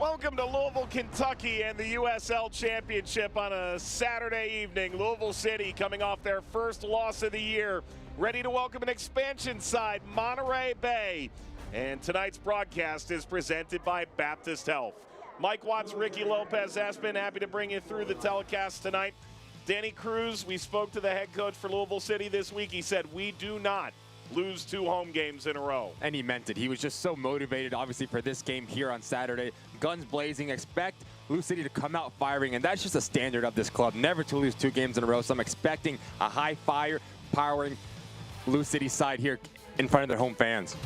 Welcome to Louisville, Kentucky and the USL Championship on a Saturday evening. Louisville City coming off their first loss of the year, ready to welcome an expansion side, Monterey Bay. And tonight's broadcast is presented by Baptist Health. Mike Watts, Ricky Lopez, Aspen, happy to bring you through the telecast tonight. Danny Cruz, we spoke to the head coach for Louisville City this week. He said, we do not lose 2 home games in a row. And he meant it. He was just so motivated, obviously, for this game here on Saturday. Guns blazing. Expect Louisville City to come out firing, and that's just a standard of this club, never to lose 2 games in a row. So I'm expecting a high-fire, powering Louisville City side here in front of their home fans.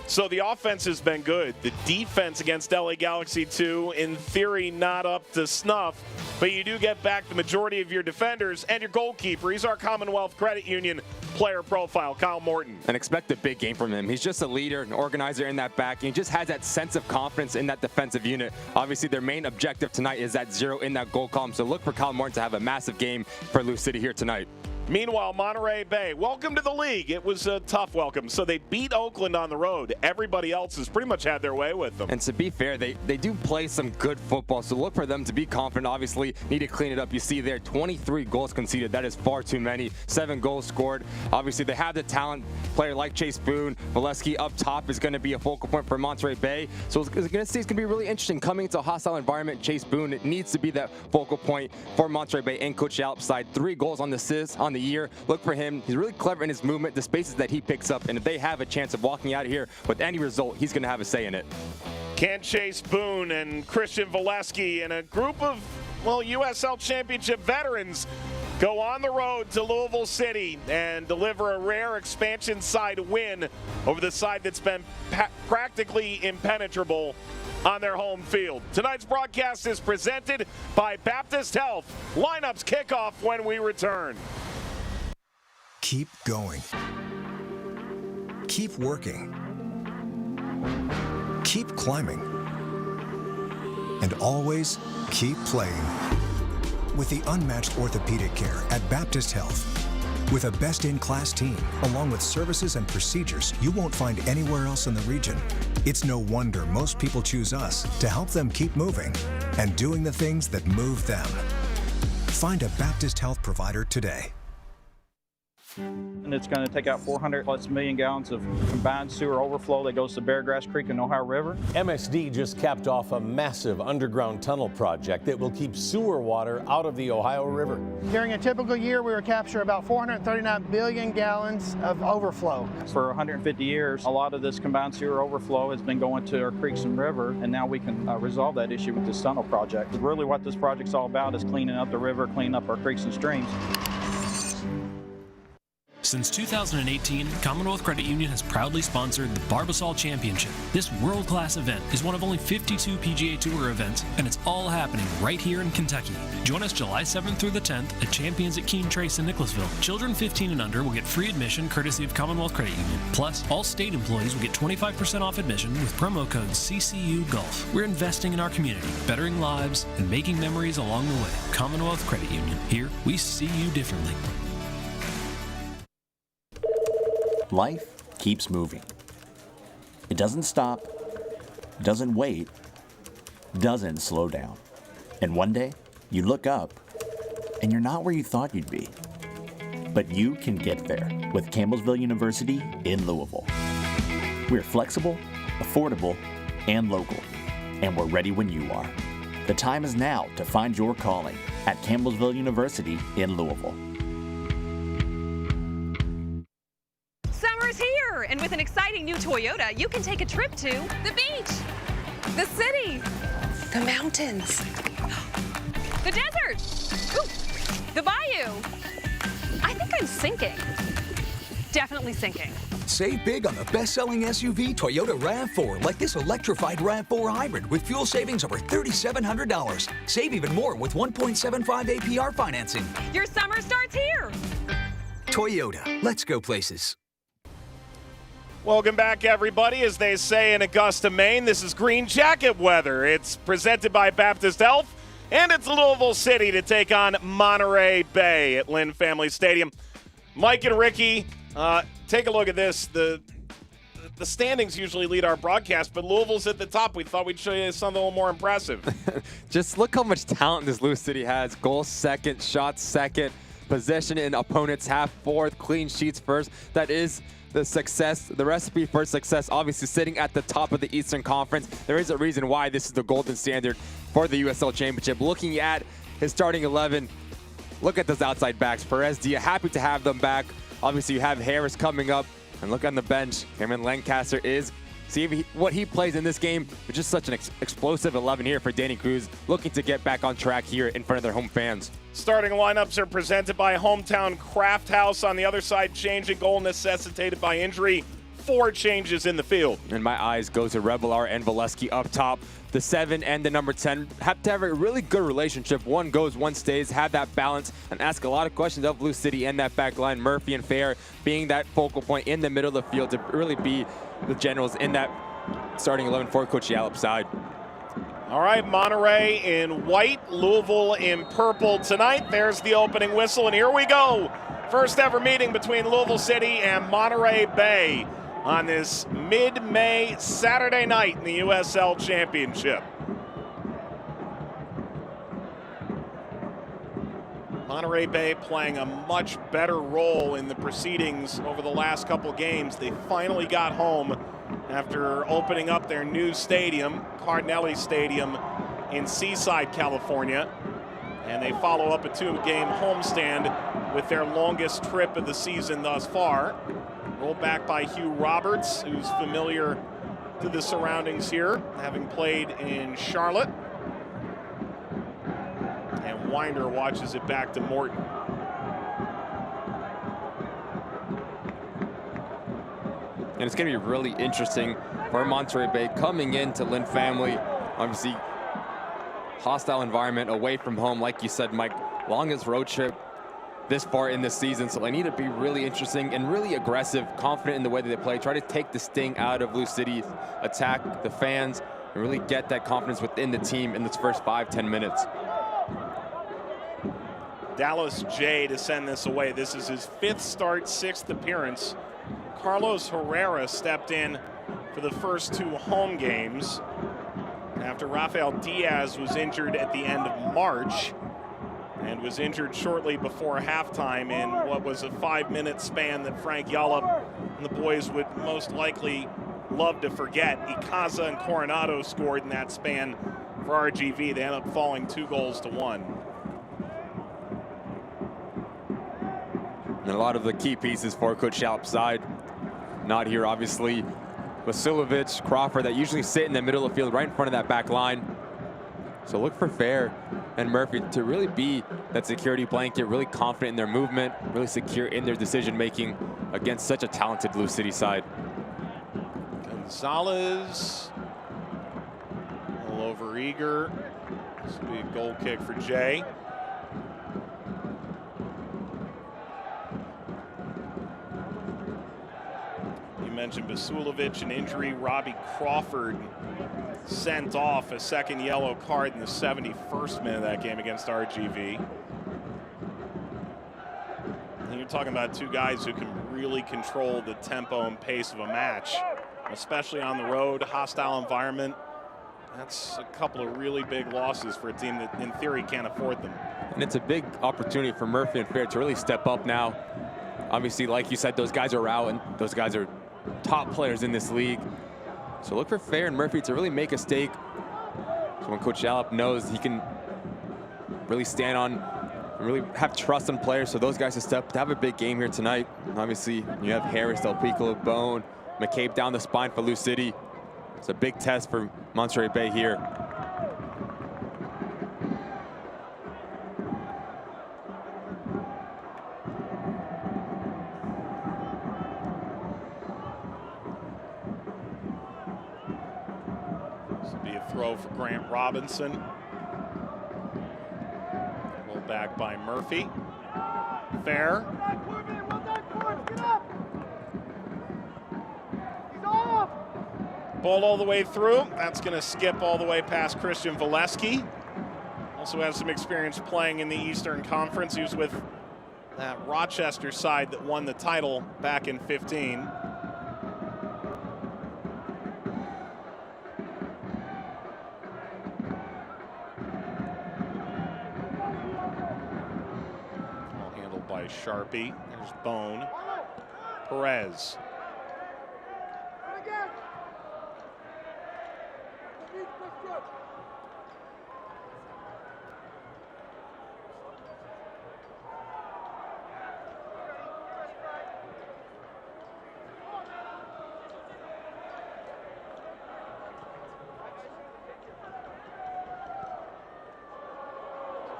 So the offense has been good. The defense against LA Galaxy 2, in theory, not up to snuff. But you do get back the majority of your defenders and your goalkeeper. He's our Commonwealth Credit Union player profile, Kyle Morton. And expect a big game from him. He's just a leader, an organizer in that back. And he just has that sense of confidence in that defensive unit. Obviously, their main objective tonight is that 0 in that goal column. So look for Kyle Morton to have a massive game for Louisville City here tonight. Meanwhile, Monterey Bay, welcome to the league. It was a tough welcome. So they beat Oakland on the road. Everybody else has pretty much had their way with them. And to be fair, they do play some good football. So look for them to be confident. Obviously, need to clean it up. You see there, 23 goals conceded. That is far too many. 7 goals scored. Obviously, they have the talent. Player like Chase Boone, Valesky up top is going to be a focal point for Monterey Bay. So it's going to be really interesting coming into a hostile environment. Chase Boone, it needs to be that focal point for Monterey Bay and Coach Yalop's side. 3 goals on the assist on the year. Look for him. He's really clever in his movement, the spaces that he picks up, and if they have a chance of walking out of here with any result, he's going to have a say in it. Can Chase Boone and Christian Valesky and a group of, USL Championship veterans go on the road to Louisville City and deliver a rare expansion side win over the side that's been practically impenetrable on their home field. Tonight's broadcast is presented by Baptist Health. Lineups kick off when we return. Keep going. Keep working. Keep climbing. And always keep playing. With the unmatched orthopedic care at Baptist Health. With a best-in-class team, along with services and procedures you won't find anywhere else in the region. It's no wonder most people choose us to help them keep moving and doing the things that move them. Find a Baptist Health provider today. And it's going to take out 400+ million gallons of combined sewer overflow that goes to Beargrass Creek and Ohio River. MSD just capped off a massive underground tunnel project that will keep sewer water out of the Ohio River. During a typical year, we will capture about 439 billion gallons of overflow. For 150 years, a lot of this combined sewer overflow has been going to our creeks and river, and now we can resolve that issue with this tunnel project. Really what this project's all about is cleaning up the river, cleaning up our creeks and streams. Since 2018, Commonwealth Credit Union has proudly sponsored the Barbasol Championship. This world-class event is one of only 52 PGA Tour events, and it's all happening right here in Kentucky. Join us July 7th through the 10th at Champions at Keene Trace in Nicholasville. Children 15 and under will get free admission courtesy of Commonwealth Credit Union. Plus, all state employees will get 25% off admission with promo code CCU Golf. We're investing in our community, bettering lives, and making memories along the way. Commonwealth Credit Union. Here, we see you differently. Life keeps moving. It doesn't stop, doesn't wait, doesn't slow down. And one day, you look up, and you're not where you thought you'd be. But you can get there with Campbellsville University in Louisville. We're flexible, affordable, and local. And we're ready when you are. The time is now to find your calling at Campbellsville University in Louisville. And with an exciting new Toyota, you can take a trip to the beach, the city, the mountains, the desert, ooh, the bayou. I think I'm sinking. Definitely sinking. Save big on the best-selling SUV Toyota RAV4, like this electrified RAV4 hybrid with fuel savings over $3,700. Save even more with 1.75 APR financing. Your summer starts here. Toyota, let's go places. Welcome back, everybody. As they say in Augusta, Maine, this is Green Jacket weather. It's presented by Baptist Health, and it's Louisville City to take on Monterey Bay at Lynn Family Stadium. Mike and Ricky, take a look at this. The the standings usually lead our broadcast, but Louisville's at the top. We thought we'd show you something a little more impressive. Just look how much talent this Louis City has. Goals second, shots second, possession in opponents half fourth, clean sheets first. That is the success, the recipe for success, obviously sitting at the top of the Eastern Conference. There is a reason why this is the golden standard for the USL Championship. Looking at his starting 11, look at those outside backs. Perez Dia, happy to have them back. Obviously, you have Harris coming up. And look on the bench, Cameron Lancaster is. See what he plays in this game. It's just such an explosive 11 here for Danny Cruz, looking to get back on track here in front of their home fans. Starting lineups are presented by Hometown Craft House. On the other side, change in goal necessitated by injury. 4 changes in the field. And my eyes go to Revelar and Valesky up top. The 7 and the number 10 have to have a really good relationship. One goes, one stays, have that balance, and ask a lot of questions of Blue City and that back line. Murphy and Fair being that focal point in the middle of the field to really be the generals in that starting 11 for Coach Yallop's side. All right, Monterey in white, Louisville in purple tonight. There's the opening whistle, and here we go. First ever meeting between Louisville City and Monterey Bay on this mid-May Saturday night in the USL Championship. Monterey Bay playing a much better role in the proceedings over the last couple games. They finally got home after opening up their new stadium, Cardinelli Stadium in Seaside, California. And they follow up a 2-game homestand with their longest trip of the season thus far. Rolled back by Hugh Roberts, who's familiar to the surroundings here, having played in Charlotte. And Winder watches it back to Morton. And it's going to be really interesting for Monterey Bay coming into Lynn Family. Obviously, hostile environment away from home, like you said, Mike. Longest road trip this far in this season, so they need to be really interesting and really aggressive, confident in the way that they play, try to take the sting out of Blue City's attack, the fans, and really get that confidence within the team in this first 5-10 minutes. Dallas J to send this away. This is his 5th start, 6th appearance. Carlos Herrera stepped in for the first 2 home games after Rafael Diaz was injured at the end of March and was injured shortly before halftime in what was a 5-minute span that Frank Yallop and the boys would most likely love to forget. Icaza and Coronado scored in that span for RGV. They end up falling 2-1. And a lot of the key pieces for Coach Yallop's side not here, obviously. Vasilovic, Crawford, that usually sit in the middle of the field right in front of that back line. So look for Fair and Murphy to really be that security blanket, really confident in their movement, really secure in their decision-making against such a talented Blue City side. Gonzalez, a little over eager. This will be a goal kick for Jay. You mentioned Vasilovic, an injury. Robbie Crawford sent off, a second yellow card in the 71st minute of that game against RGV. And you're talking about 2 guys who can really control the tempo and pace of a match, especially on the road, hostile environment. That's a couple of really big losses for a team that in theory can't afford them. And it's a big opportunity for Murphy and Fair to really step up now. Obviously, like you said, those guys are out, and those guys are top players in this league. So look for Fair and Murphy to really make a stake. So when Coach Yallop knows he can really stand on and really have trust in players, so those guys to have a big game here tonight. And obviously, you have Harris, Del Pico, Bone, McCabe down the spine for Lou City. It's a big test for Monterey Bay here. Throw for Grant Robinson. Rolled back by Murphy. Fair. Ball all the way through. That's going to skip all the way past Christian Valesky. Also has some experience playing in the Eastern Conference. He was with that Rochester side that won the title back in 15. There's Sharpie. There's Bone. Perez.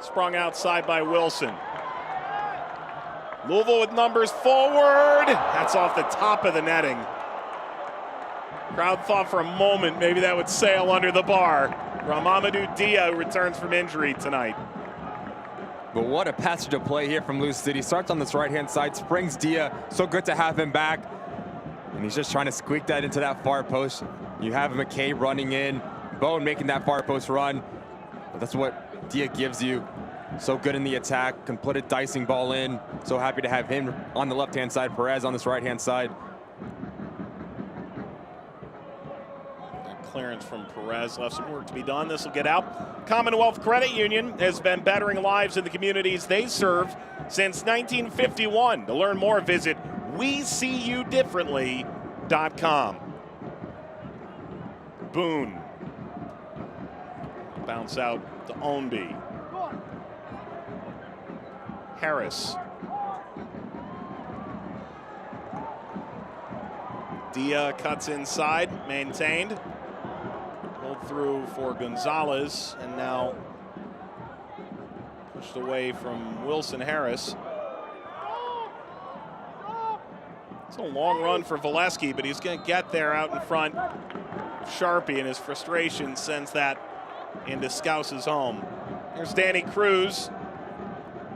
Sprung outside by Wilson. Louisville with numbers forward. That's off the top of the netting. Crowd thought for a moment maybe that would sail under the bar. Ramamadou Dia, who returns from injury tonight. But what a passage of play here from Lou City. Starts on this right-hand side, springs Dia. So good to have him back. And he's just trying to squeak that into that far post. You have McKay running in, Bone making that far post run. But that's what Dia gives you. So good in the attack, can put a dicing ball in. So happy to have him on the left-hand side, Perez on this right-hand side. Clearance from Perez, left some work to be done. This will get out. Commonwealth Credit Union has been bettering lives in the communities they serve since 1951. To learn more, visit WeSeeYouDifferently.com. Boone. Bounce out to Ownby. Harris. Dia cuts inside, maintained. Pulled through for Gonzalez, and now pushed away from Wilson Harris. It's a long run for Valesky, but he's going to get there out in front. Sharpie, and his frustration sends that into Scouse's home. Here's Danny Cruz.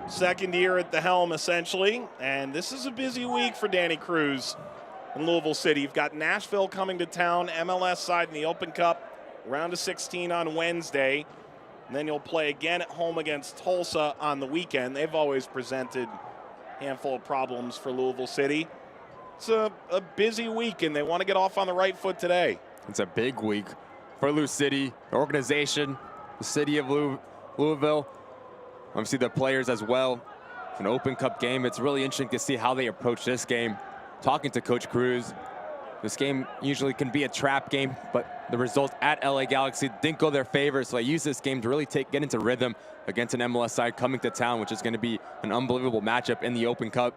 Second year at the helm, essentially, and this is a busy week for Danny Cruz in Louisville City. You've got Nashville coming to town, MLS side in the Open Cup, round of 16 on Wednesday, and then you'll play again at home against Tulsa on the weekend. They've always presented a handful of problems for Louisville City. It's a busy week, and they want to get off on the right foot today. It's a big week for Lou City, the organization, the city of Louisville. Obviously the players as well. An Open Cup game. It's really interesting to see how they approach this game. Talking to Coach Cruz, this game usually can be a trap game, but the result at LA Galaxy didn't go their favor, so they use this game to really get into rhythm against an MLS side coming to town, which is going to be an unbelievable matchup in the Open Cup.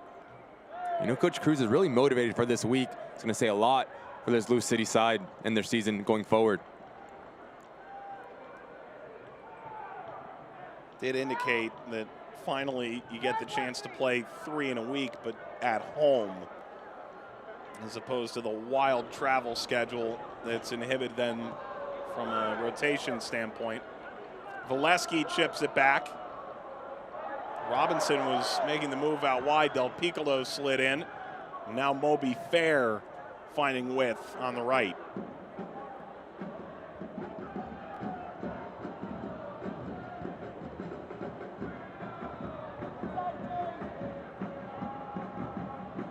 You know, Coach Cruz is really motivated for this week. It's going to say a lot for this Lou City side and their season going forward. Did indicate that finally you get the chance to play 3 in a week, but at home, as opposed to the wild travel schedule that's inhibited them from a rotation standpoint. Valesky chips it back. Robinson was making the move out wide. Del Piccolo slid in. Now Moby Fair finding width on the right.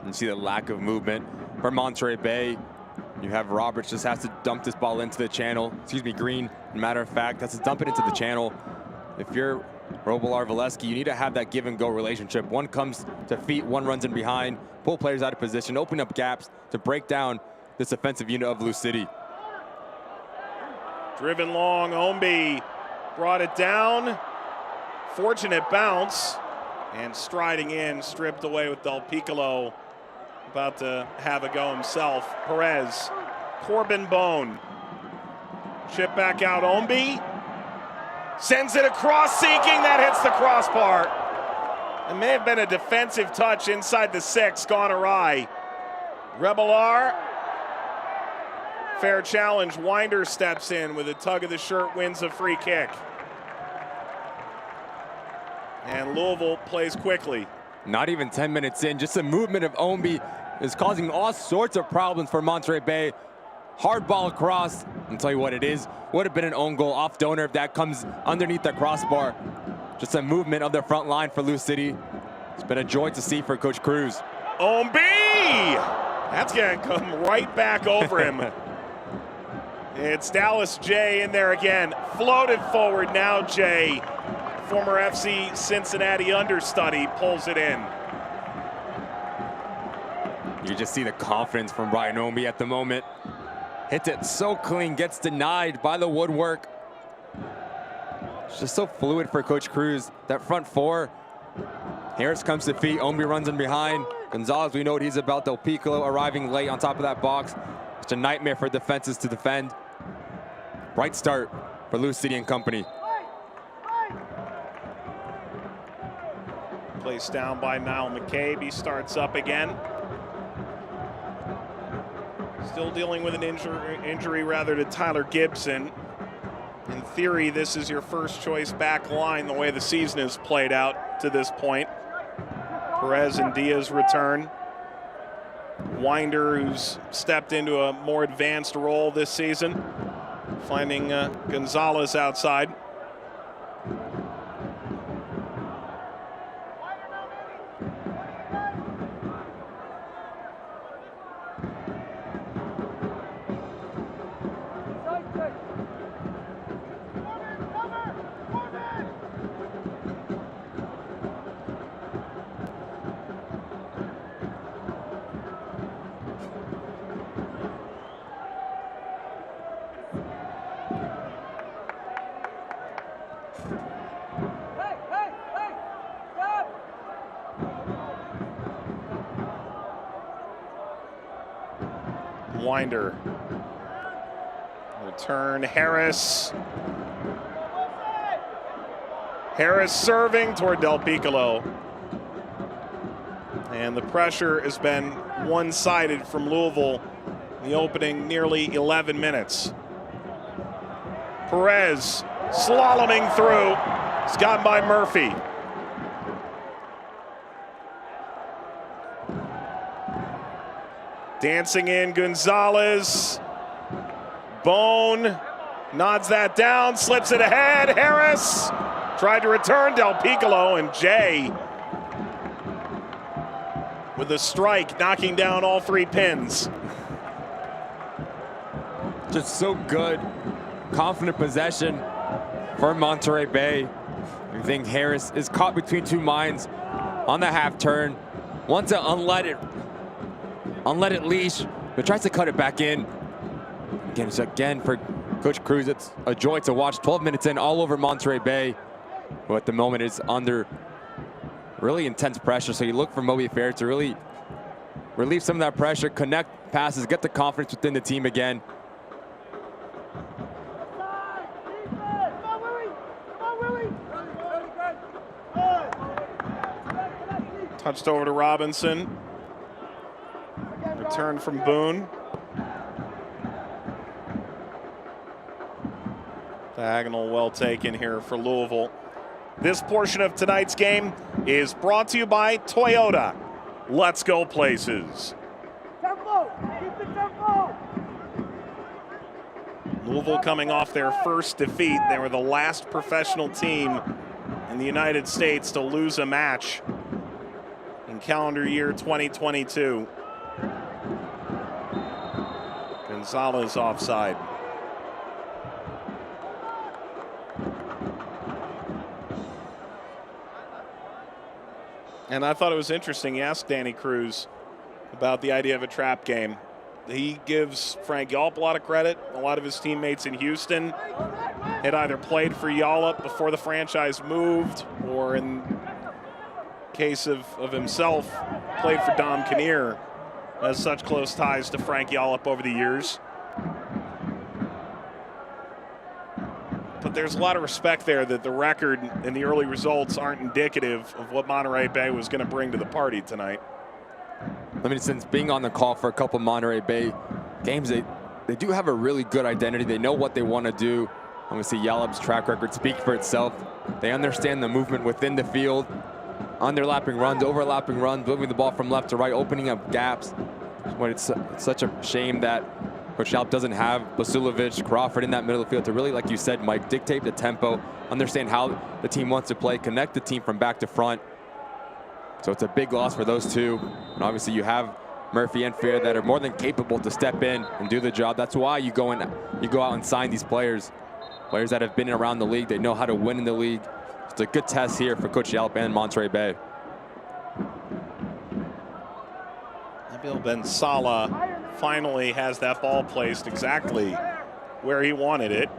You see the lack of movement for Monterey Bay. You have Roberts just has to dump this ball into the channel. Excuse me, Green, matter of fact, has to dump it into the channel. If you're Robillard Valesky, you need to have that give and go relationship. One comes to feet, one runs in behind, pull players out of position, open up gaps to break down this offensive unit of Lou City. Driven long, Ownby brought it down. Fortunate bounce, and striding in, stripped away with Del Piccolo. About to have a go himself. Perez, Corbin Bone. Chip back out, Ownby. Sends it across, seeking, that hits the crossbar. It may have been a defensive touch inside the 6, gone awry. Rebelar, fair challenge. Winder steps in with a tug of the shirt, wins a free kick. And Louisville plays quickly. Not even 10 minutes in, just the movement of Ownby is causing all sorts of problems for Monterey Bay. Hard ball across. I'll tell you what it is. Would have been an own goal off Donor if that comes underneath the crossbar. Just a movement of the front line for Lou City. It's been a joy to see for Coach Cruz. Ownby! That's going to come right back over him. It's Dallas J in there again. Floated forward now, J. Former FC Cincinnati understudy pulls it in. You just see the confidence from Brian Omi at the moment. Hits it so clean, gets denied by the woodwork. It's just so fluid for Coach Cruz. That front four. Harris comes to feet, Omi runs in behind. Gonzalez, we know what he's about. Del Piccolo arriving late on top of that box. It's a nightmare for defenses to defend. Bright start for Lou City and company. Placed down by Niall McCabe. He starts up again. Still dealing with an injury to Tyler Gibson. In theory, this is your first choice back line the way the season has played out to this point. Perez and Diaz return. Winder, who's stepped into a more advanced role this season, finding Gonzalez outside. Winder. Return, Harris. Harris serving toward Del Piccolo. And the pressure has been one-sided from Louisville in the opening nearly 11 minutes. Perez slaloming through. It's gotten by Murphy. Dancing in Gonzalez. Bone nods that down, slips it ahead. Harris tried to return. Del Piccolo and Jay with a strike, knocking down all three pins. Just so good. Confident possession for Monterey Bay. I think Harris is caught between two minds on the half turn. Wants to unlet it leash, but tries to cut it back in. Again for Coach Cruz, it's a joy to watch. 12 minutes in, all over Monterey Bay, who at the moment is under really intense pressure. So you look for Moby Fair to really relieve some of that pressure, connect passes, get the confidence within the team again. Touched over to Robinson. Return from Boone. Diagonal well taken here for Louisville. This portion of tonight's game is brought to you by Toyota. Let's go places. Louisville coming off their first defeat. They were the last professional team in the United States to lose a match in calendar year 2022. Gonzalez offside. And I thought it was interesting. He asked Danny Cruz about the idea of a trap game. He gives Frank Yallop a lot of credit. A lot of his teammates in Houston had either played for Yallop before the franchise moved, or in case of himself, played for Dom Kinnear. Has such close ties to Frank Yallop over the years. But there's a lot of respect there that the record and the early results aren't indicative of what Monterey Bay was going to bring to the party tonight. I mean, since being on the call for a couple Monterey Bay games, they do have a really good identity. They know what they want to do. Obviously, Yallop's track record speaks for itself. They understand the movement within the field. Underlapping runs, overlapping runs, moving the ball from left to right, opening up gaps. When it's such a shame that Coach Yallop doesn't have Basulovic, Crawford in that middle of the field to really, like you said, Mike, dictate the tempo, understand how the team wants to play, connect the team from back to front. So it's a big loss for those two. And obviously you have Murphy and Fair that are more than capable to step in and do the job. That's why you go out and sign these players that have been around the league. They know how to win in the league. It's a good test here for Coach Yallop and Monterey Bay. I've Bill Bensala finally has that ball placed exactly where he wanted it.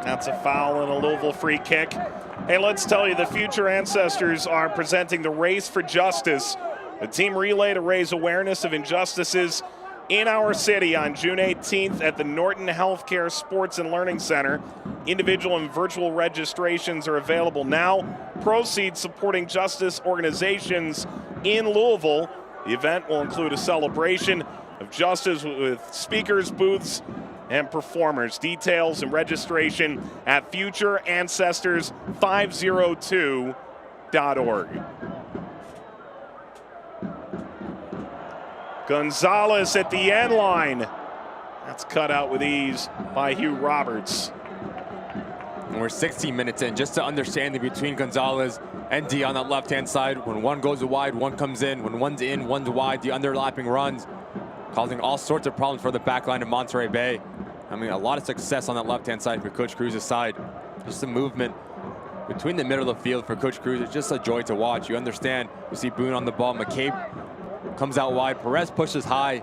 That's a foul and a Louisville free kick. Hey, let's tell you, the Future Ancestors are presenting the Race for Justice, a team relay to raise awareness of injustices in our city on June 18th at the Norton Healthcare Sports and Learning Center. Individual and virtual registrations are available now. Proceeds supporting justice organizations in Louisville. The event will include a celebration of justice with speakers, booths, and performers. Details and registration at futureancestors502.org. Gonzalez at the end line. That's cut out with ease by Hugh Roberts. And we're 16 minutes in. Just to understand the between Gonzalez and D on that left-hand side. When one goes wide, one comes in. When one's in, one's wide. The underlapping runs, causing all sorts of problems for the back line of Monterey Bay. I mean, a lot of success on that left-hand side for Coach Cruz's side. Just the movement between the middle of the field for Coach Cruz is just a joy to watch. You understand, you see Boone on the ball, McCabe comes out wide, Perez pushes high.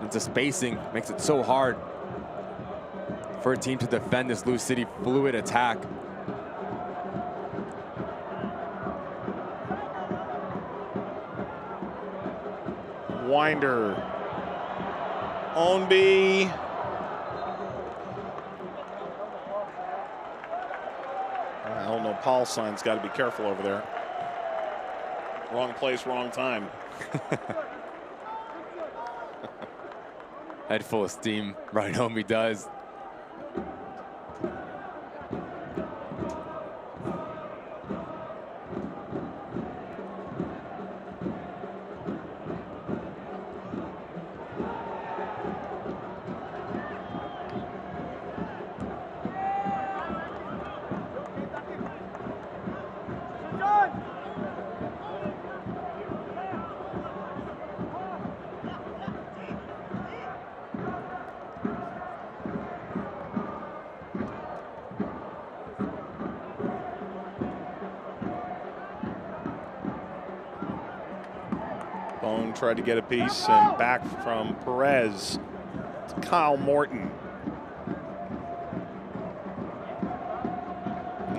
Into spacing, makes it so hard for a team to defend this Lou City fluid attack. Winder, Ownby. I don't know, Paul sign's got to be careful over there. Wrong place, wrong time. Head full of steam, right home he does. Bone tried to get a piece and back from Perez to Kyle Morton.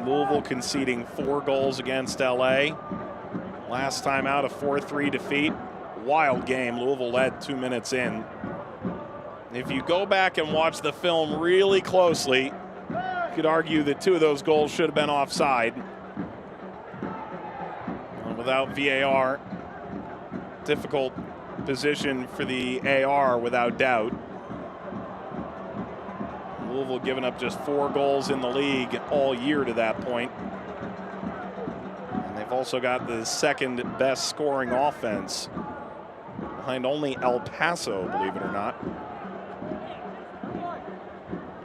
Louisville conceding 4 goals against LA. Last time out, a 4-3 defeat. Wild game. Louisville led 2 minutes in. If you go back and watch the film really closely, you could argue that 2 of those goals should have been offside. And without VAR, difficult position for the AR without doubt. Louisville giving up just 4 goals in the league all year to that point. And they've also got the second best scoring offense behind only El Paso, believe it or not.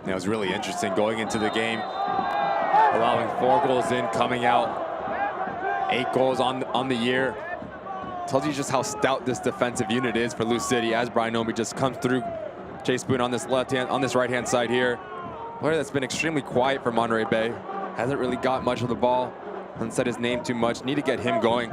It was really interesting going into the game, allowing 4 goals in, coming out 8 goals on the year. Tells you just how stout this defensive unit is for Lou City as Brian Ownby just comes through. Chase Boone on this right-hand side here. Player that's been extremely quiet for Monterey Bay. Hasn't really got much of the ball. Hasn't said his name too much. Need to get him going.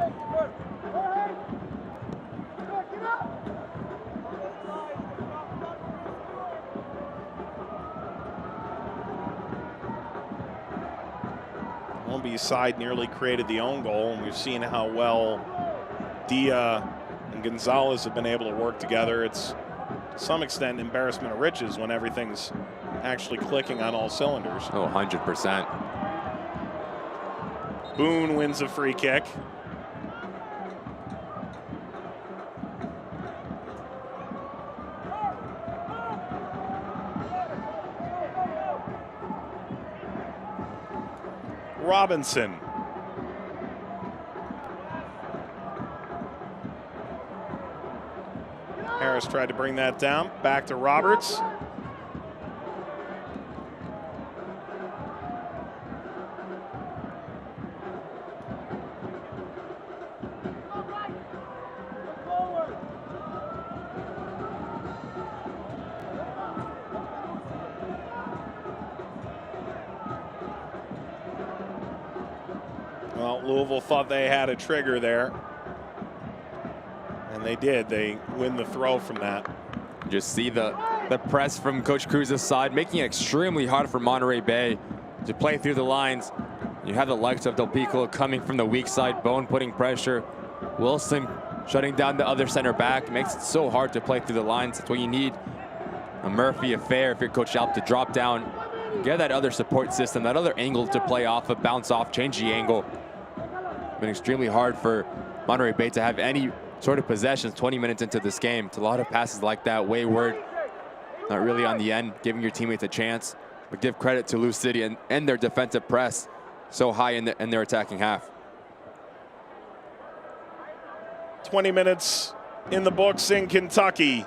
Ownby's side nearly created the own goal, and we've seen how well Dia and Gonzalez have been able to work together. It's to some extent embarrassment of riches when everything's actually clicking on all cylinders. Oh, 100%. Boone wins a free kick. Robinson. Harris tried to bring that down. Back to Roberts. Well, Louisville thought they had a trigger there. And they did. They win the throw from that. Just see the press from Coach Cruz's side, making it extremely hard for Monterey Bay to play through the lines. You have the likes of Del Piccolo coming from the weak side, Bone putting pressure. Wilson shutting down the other center back. Makes it so hard to play through the lines. That's what you need. A Murphy, a Fair, if you're Coach Alp, to drop down, get that other support system, that other angle to play off of, bounce off, change the angle. Been extremely hard for Monterey Bay to have any sort of possessions 20 minutes into this game. It's a lot of passes like that, wayward, not really on the end, giving your teammates a chance. But give credit to Lou City and their defensive press so high in their attacking half. 20 minutes in the books in Kentucky.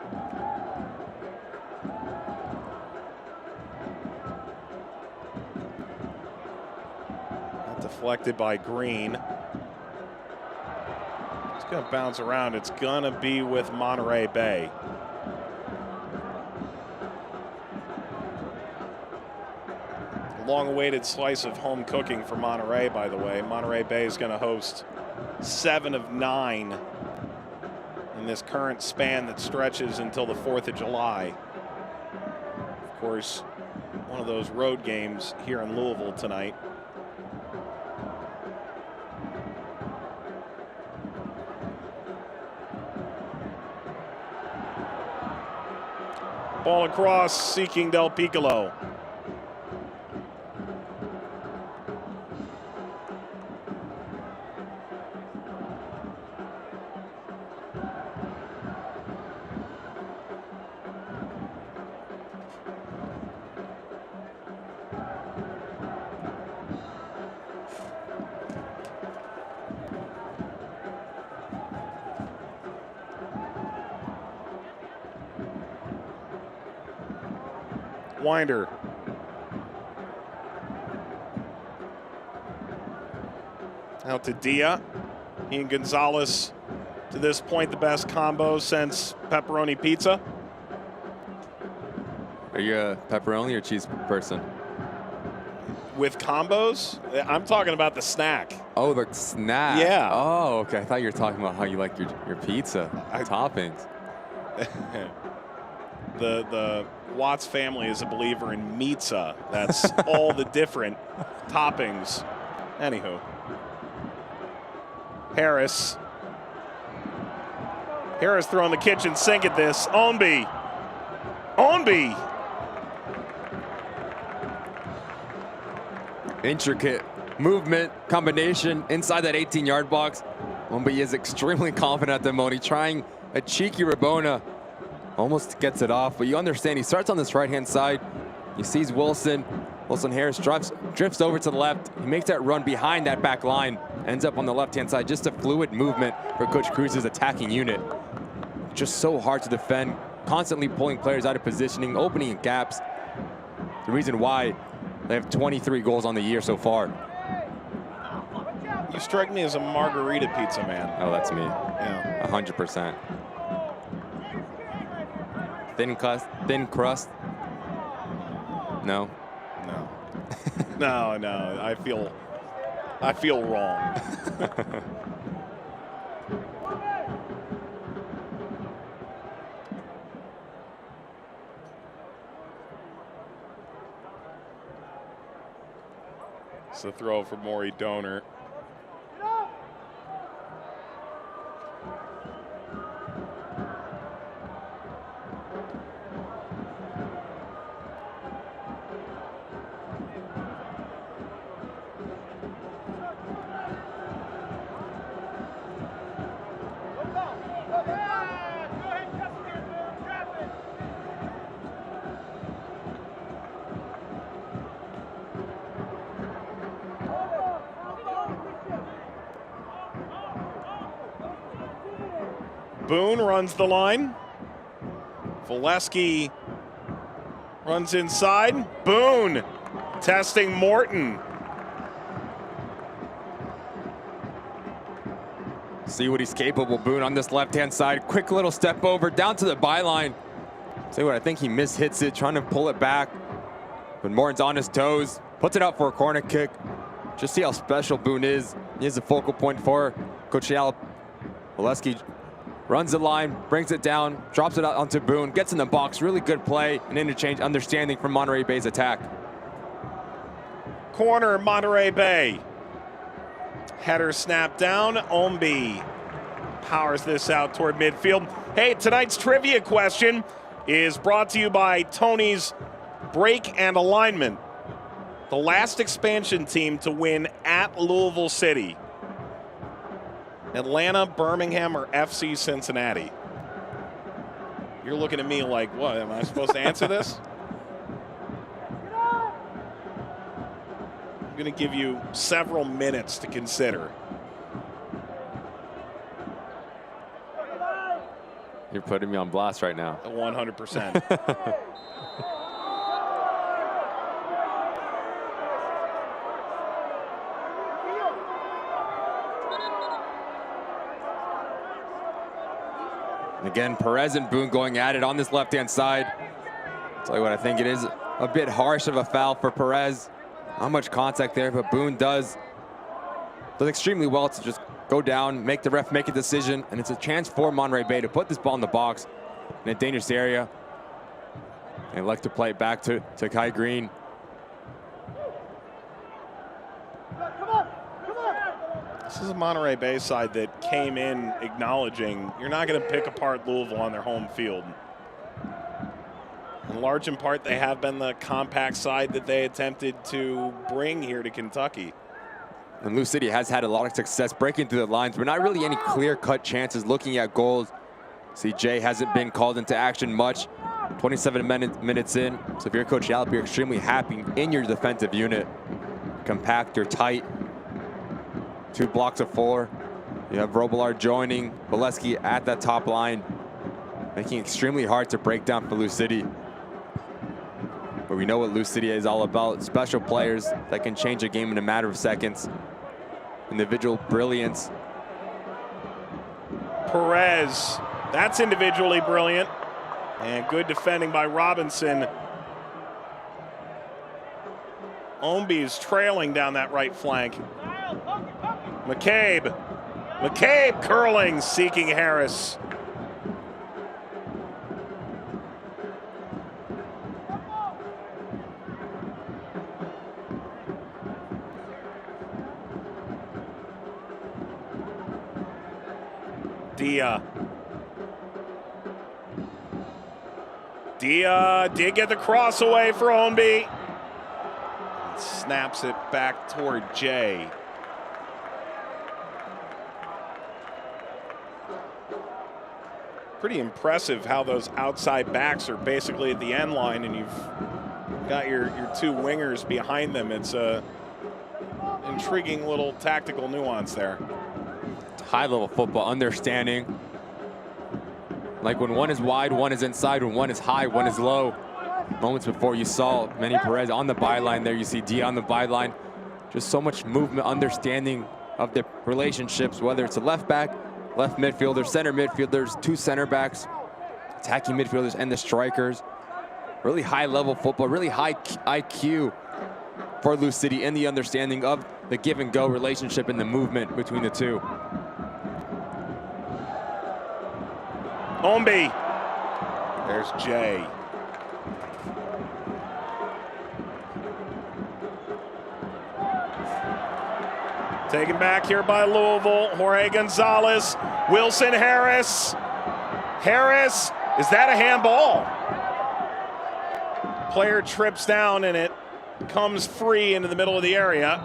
Not deflected by Green. It's going to bounce around. It's going to be with Monterey Bay. Long-awaited slice of home cooking for Monterey, by the way. Monterey Bay is going to host 7 of 9 in this current span that stretches until the 4th of July. Of course, one of those road games here in Louisville tonight. Ball across, seeking Del Piccolo. Winder. Out to Dia. He and Gonzalez, to this point, the best combo since pepperoni pizza. Are you a pepperoni or cheese person? With combos? I'm talking about the snack. Oh, the snack. Yeah. Oh, okay. I thought you were talking about how you like your pizza toppings. The Watts family is a believer in pizza. That's all the different toppings. Anywho. Harris throwing the kitchen sink at this. Ownby. Intricate movement, combination inside that 18-yard box. Ownby is extremely confident at the moment. Trying a cheeky Rabona. Almost gets it off, but you understand he starts on this right-hand side. He sees Wilson. Harris drifts over to the left. He makes that run behind that back line. Ends up on the left-hand side. Just a fluid movement for Coach Cruz's attacking unit. Just so hard to defend. Constantly pulling players out of positioning, opening gaps. The reason why they have 23 goals on the year so far. You strike me as a margarita pizza man. Oh, that's me. Yeah. 100%. Thin crust. No. No. I feel wrong. It's a throw for Maury Donor. Boone runs the line. Valesky runs inside. Boone testing Morton. See what he's capable, Boone, on this left-hand side. Quick little step over, down to the byline. See what I think he mishits it, trying to pull it back. But Morton's on his toes, puts it out for a corner kick. just see how special Boone is. He is a focal point for Coach Yalop. Oleski runs the line, brings it down, drops it out onto Boone, gets in the box. Really good play and interchange understanding from Monterey Bay's attack. Corner, Monterey Bay. Header snap down. Ombi powers this out toward midfield. Hey, tonight's trivia question is brought to you by Tony's Break and Alignment. The last expansion team to win at Louisville City. Atlanta, Birmingham, or FC Cincinnati? You're looking at me like, what? Am I supposed to answer this? I'm going to give you several minutes to consider. You're putting me on blast right now. 100%. Again, Perez and Boone going at it on this left-hand side. I'll tell you what, I think it is a bit harsh of a foul for Perez. Not much contact there, but Boone does extremely well to just go down, make the ref make a decision, and it's a chance for Monterey Bay to put this ball in the box in a dangerous area. They like to play it back to Kai Green. This is a Monterey Bay side that came in acknowledging you're not going to pick apart Louisville on their home field. In large in part, they have been the compact side that they attempted to bring here to Kentucky. And Lou City has had a lot of success breaking through the lines, but not really any clear-cut chances looking at goals. See, Jay hasn't been called into action much. 27 minutes in. So if you're Coach Yalop, you're extremely happy in your defensive unit. Compact, you're tight. 2 blocks of 4. You have Robillard joining Oleski at that top line, making it extremely hard to break down for Lou City. But we know what Lou City is all about. Special players that can change a game in a matter of seconds. Individual brilliance. Perez, that's individually brilliant. And good defending by Robinson. Ombi's trailing down that right flank. McCabe curling, seeking Harris. Dia did get the cross away for Ombi. Snaps it back toward Jay. Pretty impressive how those outside backs are basically at the end line and you've got your 2 wingers behind them. It's a intriguing little tactical nuance there. High-level football understanding. Like when one is wide, one is inside. When one is high, one is low. Moments before you saw Manny Perez on the byline there. You see D on the byline. Just so much movement, understanding of the relationships, whether it's a left back, left midfielder, center midfielders, 2 center backs, attacking midfielders, and the strikers. Really high-level football, really high IQ for Lou City in the understanding of the give-and-go relationship and the movement between the 2. Ombi. There's Jay. Taken back here by Louisville. Jorge Gonzalez. Wilson Harris. Harris. Is that a handball? Player trips down and it comes free into the middle of the area.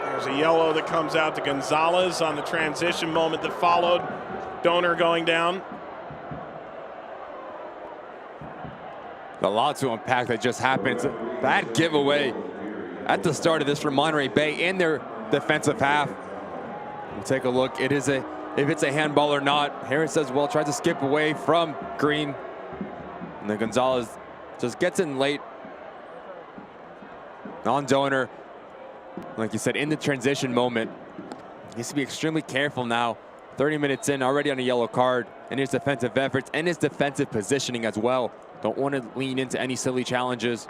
There's a yellow that comes out to Gonzalez on the transition moment that followed. Donor going down. A lot to unpack that just happened. It's a bad giveaway at the start of this for Monterey Bay in their defensive half. We'll take a look. If it's a handball or not. Harris says, well, tries to skip away from Green. And then Gonzalez just gets in late on Donor. Like you said, in the transition moment. He needs to be extremely careful now. 30 minutes in, already on a yellow card. in his defensive efforts and his defensive positioning as well. Don't want to lean into any silly challenges.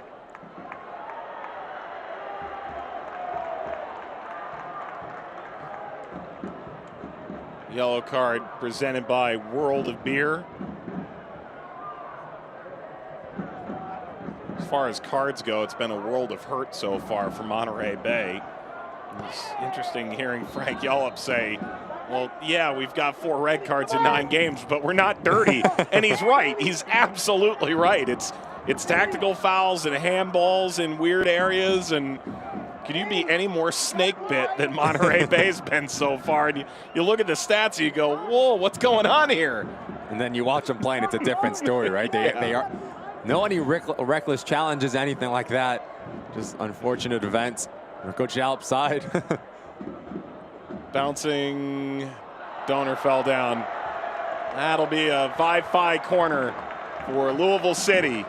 Yellow card presented by World of Beer. As far as cards go, it's been a world of hurt so far for Monterey Bay. It's interesting hearing Frank Yallop say, well, yeah, we've got 4 red cards in 9 games, but we're not dirty. And he's right. He's absolutely right. It's tactical fouls and handballs in weird areas. And can you be any more snake bit than Monterey Bay's been so far? And you look at the stats and you go, whoa, what's going on here? And then you watch them play and it's a different story, right? They are no any reckless challenges, anything like that. Just unfortunate events. Coach Yallop's side. Bouncing, Donor fell down. That'll be a 5-5 corner for Louisville City.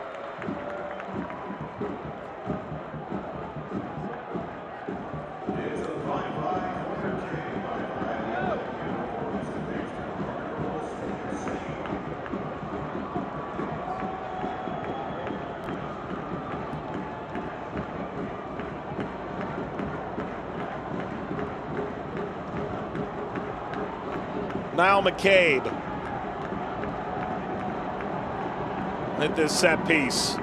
Now McCabe at this set piece.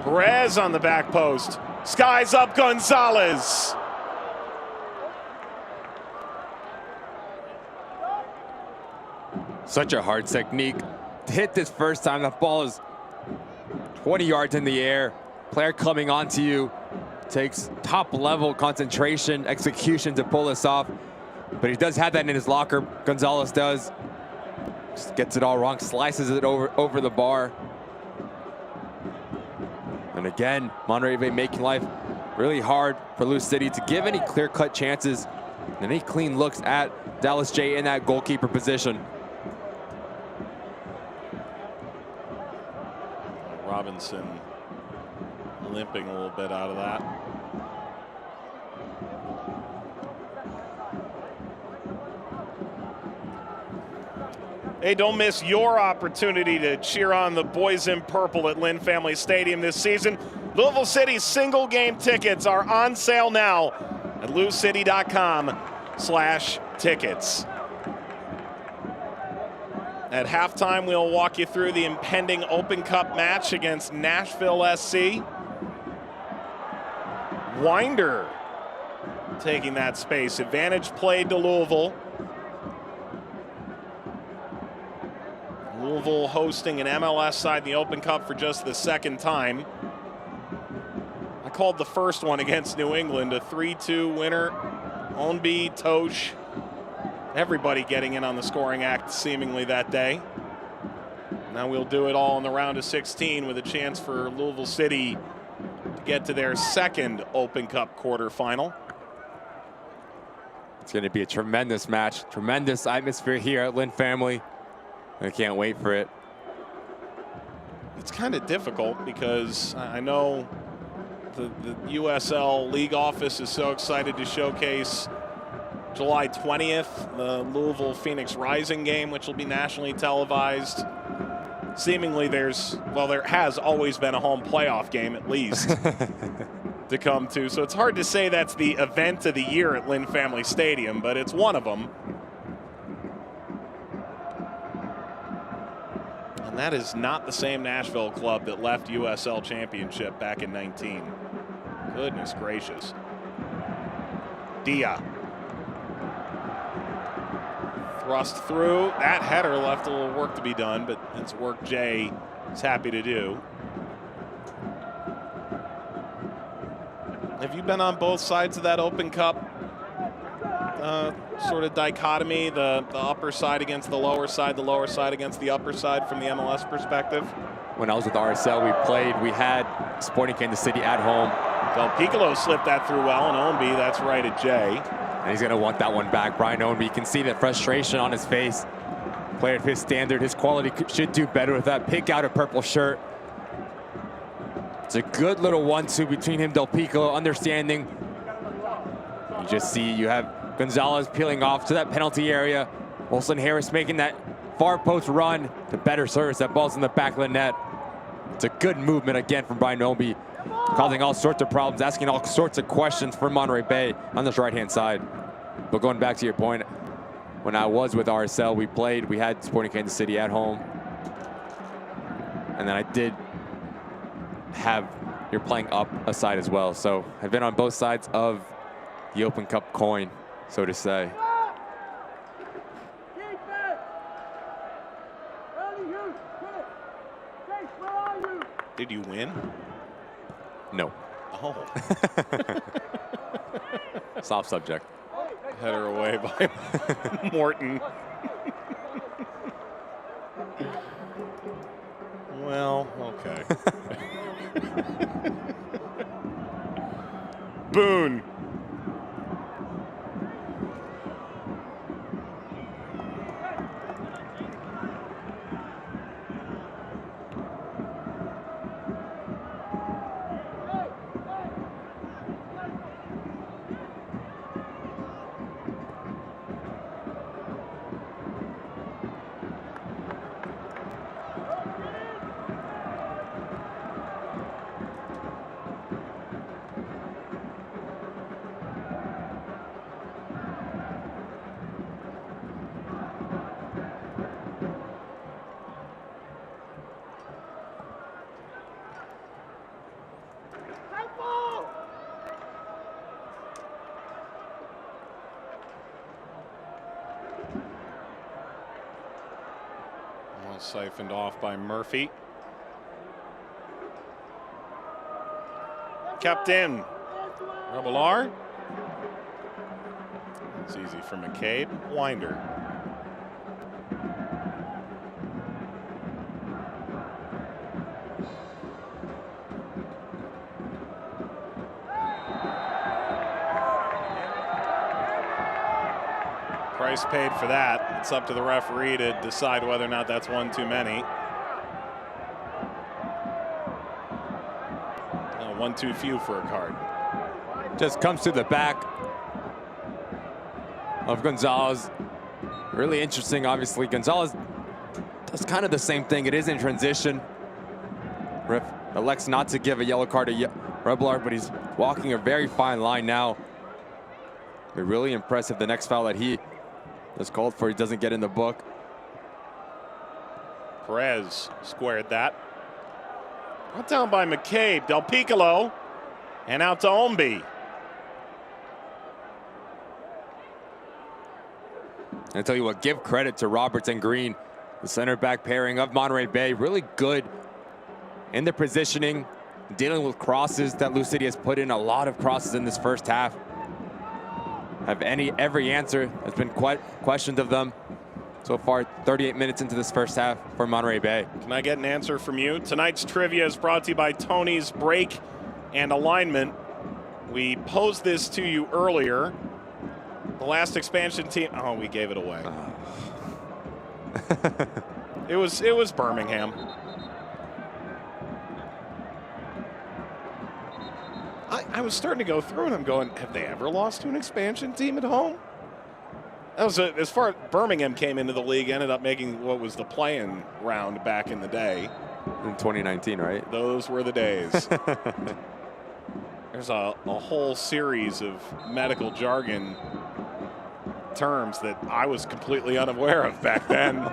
Perez on the back post. Skies up Gonzalez. Such a hard technique to hit this first time. That ball is 20 yards in the air. Player coming onto you. Takes top level concentration, execution to pull this off. But he does have that in his locker. Gonzalez does. Just gets it all wrong, slices it over the bar. And again, Monterey Bay making life really hard for Lou City to give any clear-cut chances and any clean looks at Dallas J in that goalkeeper position. Robinson limping a little bit out of that. Hey, don't miss your opportunity to cheer on the boys in purple at Lynn Family Stadium this season. Louisville City's single game tickets are on sale now at loucity.com/tickets. At halftime, we'll walk you through the impending Open Cup match against Nashville SC. Winder taking that space. Advantage played to Louisville. Louisville hosting an MLS side in the Open Cup for just the second time. I called the first one against New England a 3-2 winner. Onby, Tosh, everybody getting in on the scoring act seemingly that day. Now we'll do it all in the round of 16 with a chance for Louisville City to get to their second Open Cup quarterfinal. It's going to be a tremendous match, tremendous atmosphere here at Lynn Family. I can't wait for it. It's kind of difficult because I know the USL League office is so excited to showcase July 20th, the Louisville Phoenix Rising game, which will be nationally televised. Seemingly there has always been a home playoff game at least to come to. So it's hard to say that's the event of the year at Lynn Family Stadium, but it's one of them. And that is not the same Nashville club that left USL Championship back in 19. Goodness gracious. Dia. Thrust through. That header left a little work to be done, but it's work Jay is happy to do. Have you been on both sides of that Open Cup sort of dichotomy, the upper side against the lower side against the upper side from the MLS perspective? When I was with RSL, we had Sporting Kansas City at home. Del Piccolo slipped that through well, and Onby, that's right at Jay. And he's going to want that one back. Brian Onby, you can see the frustration on his face. Player of his standard, his quality should do better with that. Pick out a purple shirt. It's a good little 1-2 between him, Del Piccolo, understanding. You just see you have Gonzalez peeling off to that penalty area. Wilson Harris making that far post run to better service. That ball's in the back of the net. It's a good movement again from Brian Noby, causing all sorts of problems, asking all sorts of questions for Monterey Bay on this right-hand side. But going back to your point, when I was with RSL, we had Sporting Kansas City at home. And then I did have, you're playing up a side as well. So I've been on both sides of the Open Cup coin, so to say. Did you win? No. Oh. Soft subject. Header away by Morton. Well, okay. Boone. Siphoned off by Murphy. Kept in. Rebellar. It's easy for McCabe. Winder. Price paid for that. It's up to the referee to decide whether or not that's one too many. One too few for a card. Just comes to the back of Gonzalez. Really interesting, obviously. Gonzalez does kind of the same thing. It is in transition. Ref elects not to give a yellow card to Rebellar, but he's walking a very fine line now. They're really impressive. The next foul that he is called for, he doesn't get in the book. Perez squared that. Brought down by McCabe. Del Piccolo. And out to Omby. I tell you what, give credit to Roberts and Green, the center back pairing of Monterey Bay. Really good in the positioning, dealing with crosses that Lou City has put in a lot of crosses in this first half. Every answer has been quite questioned of them so far. 38 minutes into this first half for Monterey Bay. Can I get an answer from you? Tonight's trivia is brought to you by Tony's Break and Alignment. We posed this to you earlier. The last expansion team. Oh, we gave it away. It was Birmingham. I was starting to go through and I'm going, have they ever lost to an expansion team at home? That was as far as Birmingham came into the league, ended up making what was the play-in round back in the day. In 2019, right? Those were the days. There's a whole series of medical jargon terms that I was completely unaware of back then.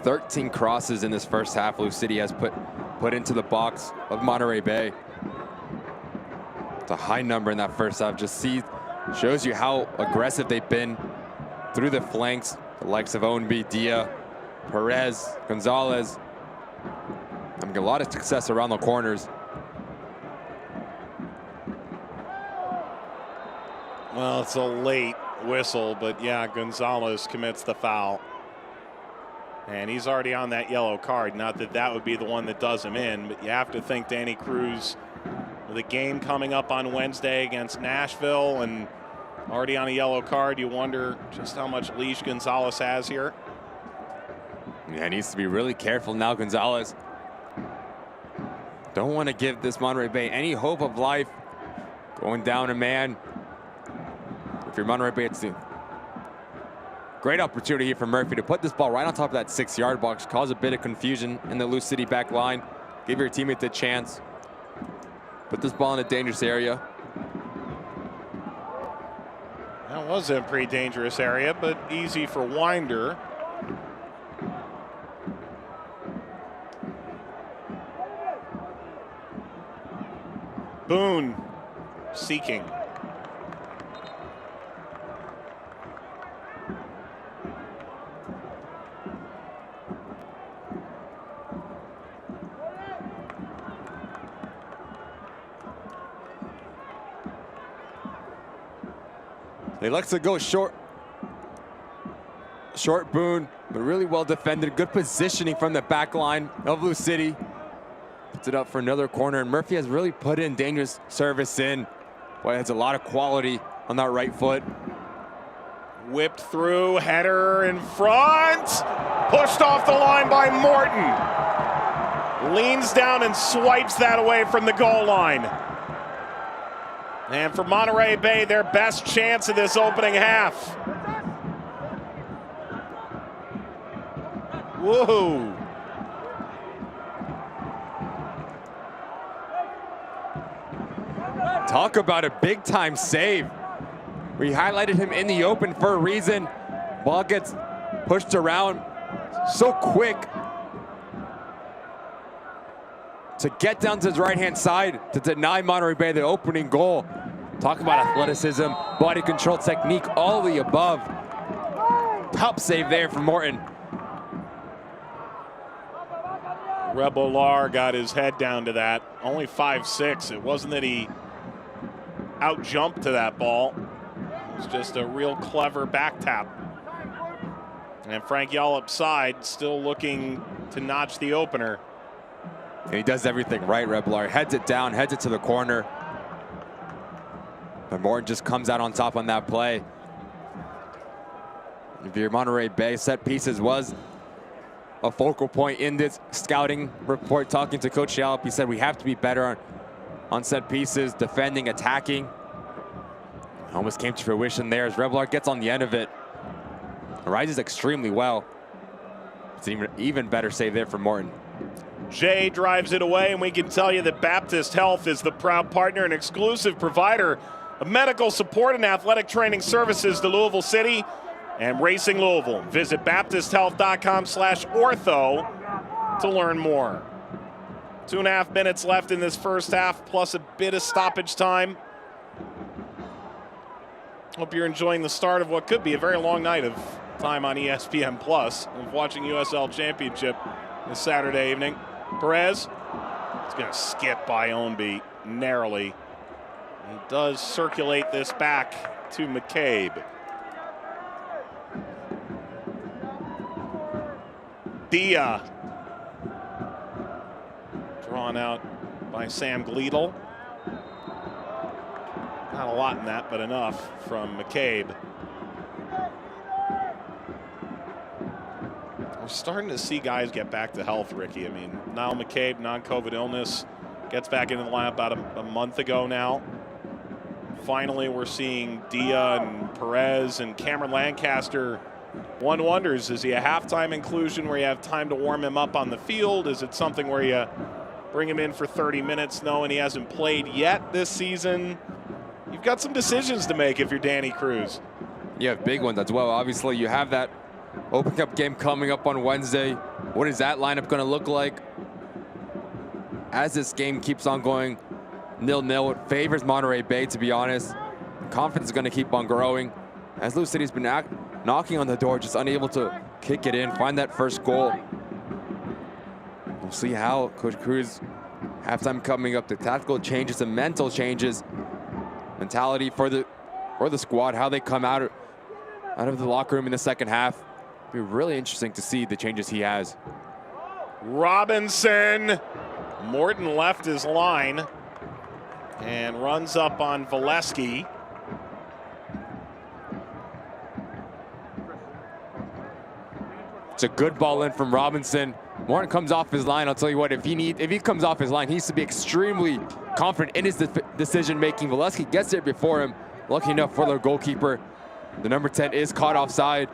Thirteen crosses in this first half Lou City has put into the box of Monterey Bay. It's a high number in that first half. Just shows you how aggressive they've been through the flanks. The likes of Ownby, Dia, Perez, Gonzalez. I mean, a lot of success around the corners. Well, it's a late whistle, but yeah, Gonzalez commits the foul. And he's already on that yellow card. Not that that would be the one that does him in, but you have to think Danny Cruz, with a game coming up on Wednesday against Nashville and already on a yellow card, you wonder just how much leash Gonzalez has here. Yeah, he needs to be really careful now, Gonzalez. Don't want to give this Monterey Bay any hope of life. Going down a man. If you're Monterey Bay, it's a great opportunity here for Murphy to put this ball right on top of that 6-yard box, cause a bit of confusion in the Lou City back line, give your teammate the chance. Put this ball in a dangerous area. That was a pretty dangerous area, but easy for Winder. Boone seeking. They like to go short. Short Boone, but really well defended. Good positioning from the back line of Lou City. Puts it up for another corner, and Murphy has really put in dangerous service in. Boy, has a lot of quality on that right foot. Whipped through, header in front. Pushed off the line by Morton. Leans down and swipes that away from the goal line. And for Monterey Bay, their best chance of this opening half. Whoa. Talk about a big-time save. We highlighted him in the open for a reason. Ball gets pushed around so quick to get down to his right-hand side to deny Monterey Bay the opening goal. Talk about athleticism, body control, technique, all the above. Top save there from Morton. Rebolar got his head down to that. Only 5'6". It wasn't that he out-jumped to that ball. It was just a real clever back tap. And Frank Yallop side still looking to notch the opener. And he does everything right, Rebolar. Heads it down, heads it to the corner. But Morton just comes out on top on that play. If you're Monterey Bay, set pieces was a focal point in this scouting report. Talking to Coach Yallop, he said we have to be better on set pieces, defending, attacking. Almost came to fruition there as Rebolar gets on the end of it. Rises extremely well. It's an even better save there from Morton. Jay drives it away, and we can tell you that Baptist Health is the proud partner and exclusive provider of medical support and athletic training services to Louisville City and Racing Louisville. Visit baptisthealth.com/ortho to learn more. 2.5 minutes left in this first half, plus a bit of stoppage time. Hope you're enjoying the start of what could be a very long night of time on ESPN Plus of watching USL Championship this Saturday evening. Perez is going to skip by Ownby narrowly. He does circulate this back to McCabe. Dia drawn out by Sam Gleadle. Not a lot in that, but enough from McCabe. We're starting to see guys get back to health, Ricky. I mean, Niall McCabe, non-COVID illness, gets back into the lineup about a month ago now. Finally, we're seeing Dia and Perez and Cameron Lancaster. One wonders, is he a halftime inclusion where you have time to warm him up on the field? Is it something where you bring him in for 30 minutes knowing he hasn't played yet this season? You've got some decisions to make if you're Danny Cruz. You have big ones as well. Obviously, you have that Open Cup game coming up on Wednesday. What is that lineup going to look like? As this game keeps on going 0-0, it favors Monterey Bay, to be honest. Confidence is going to keep on growing. As Lou City's been knocking on the door, just unable to kick it in, find that first goal. We'll see how Coach Cruz, halftime coming up, the tactical changes, the mental changes, mentality for the squad, how they come out of the locker room in the second half. It'll be really interesting to see the changes he has. Robinson. Morton left his line and runs up on Valesky. It's a good ball in from Robinson. Morton comes off his line. I'll tell you what, if he comes off his line, he needs to be extremely confident in his decision making. Valesky gets there before him. Lucky enough for the goalkeeper. The number 10 is caught offside.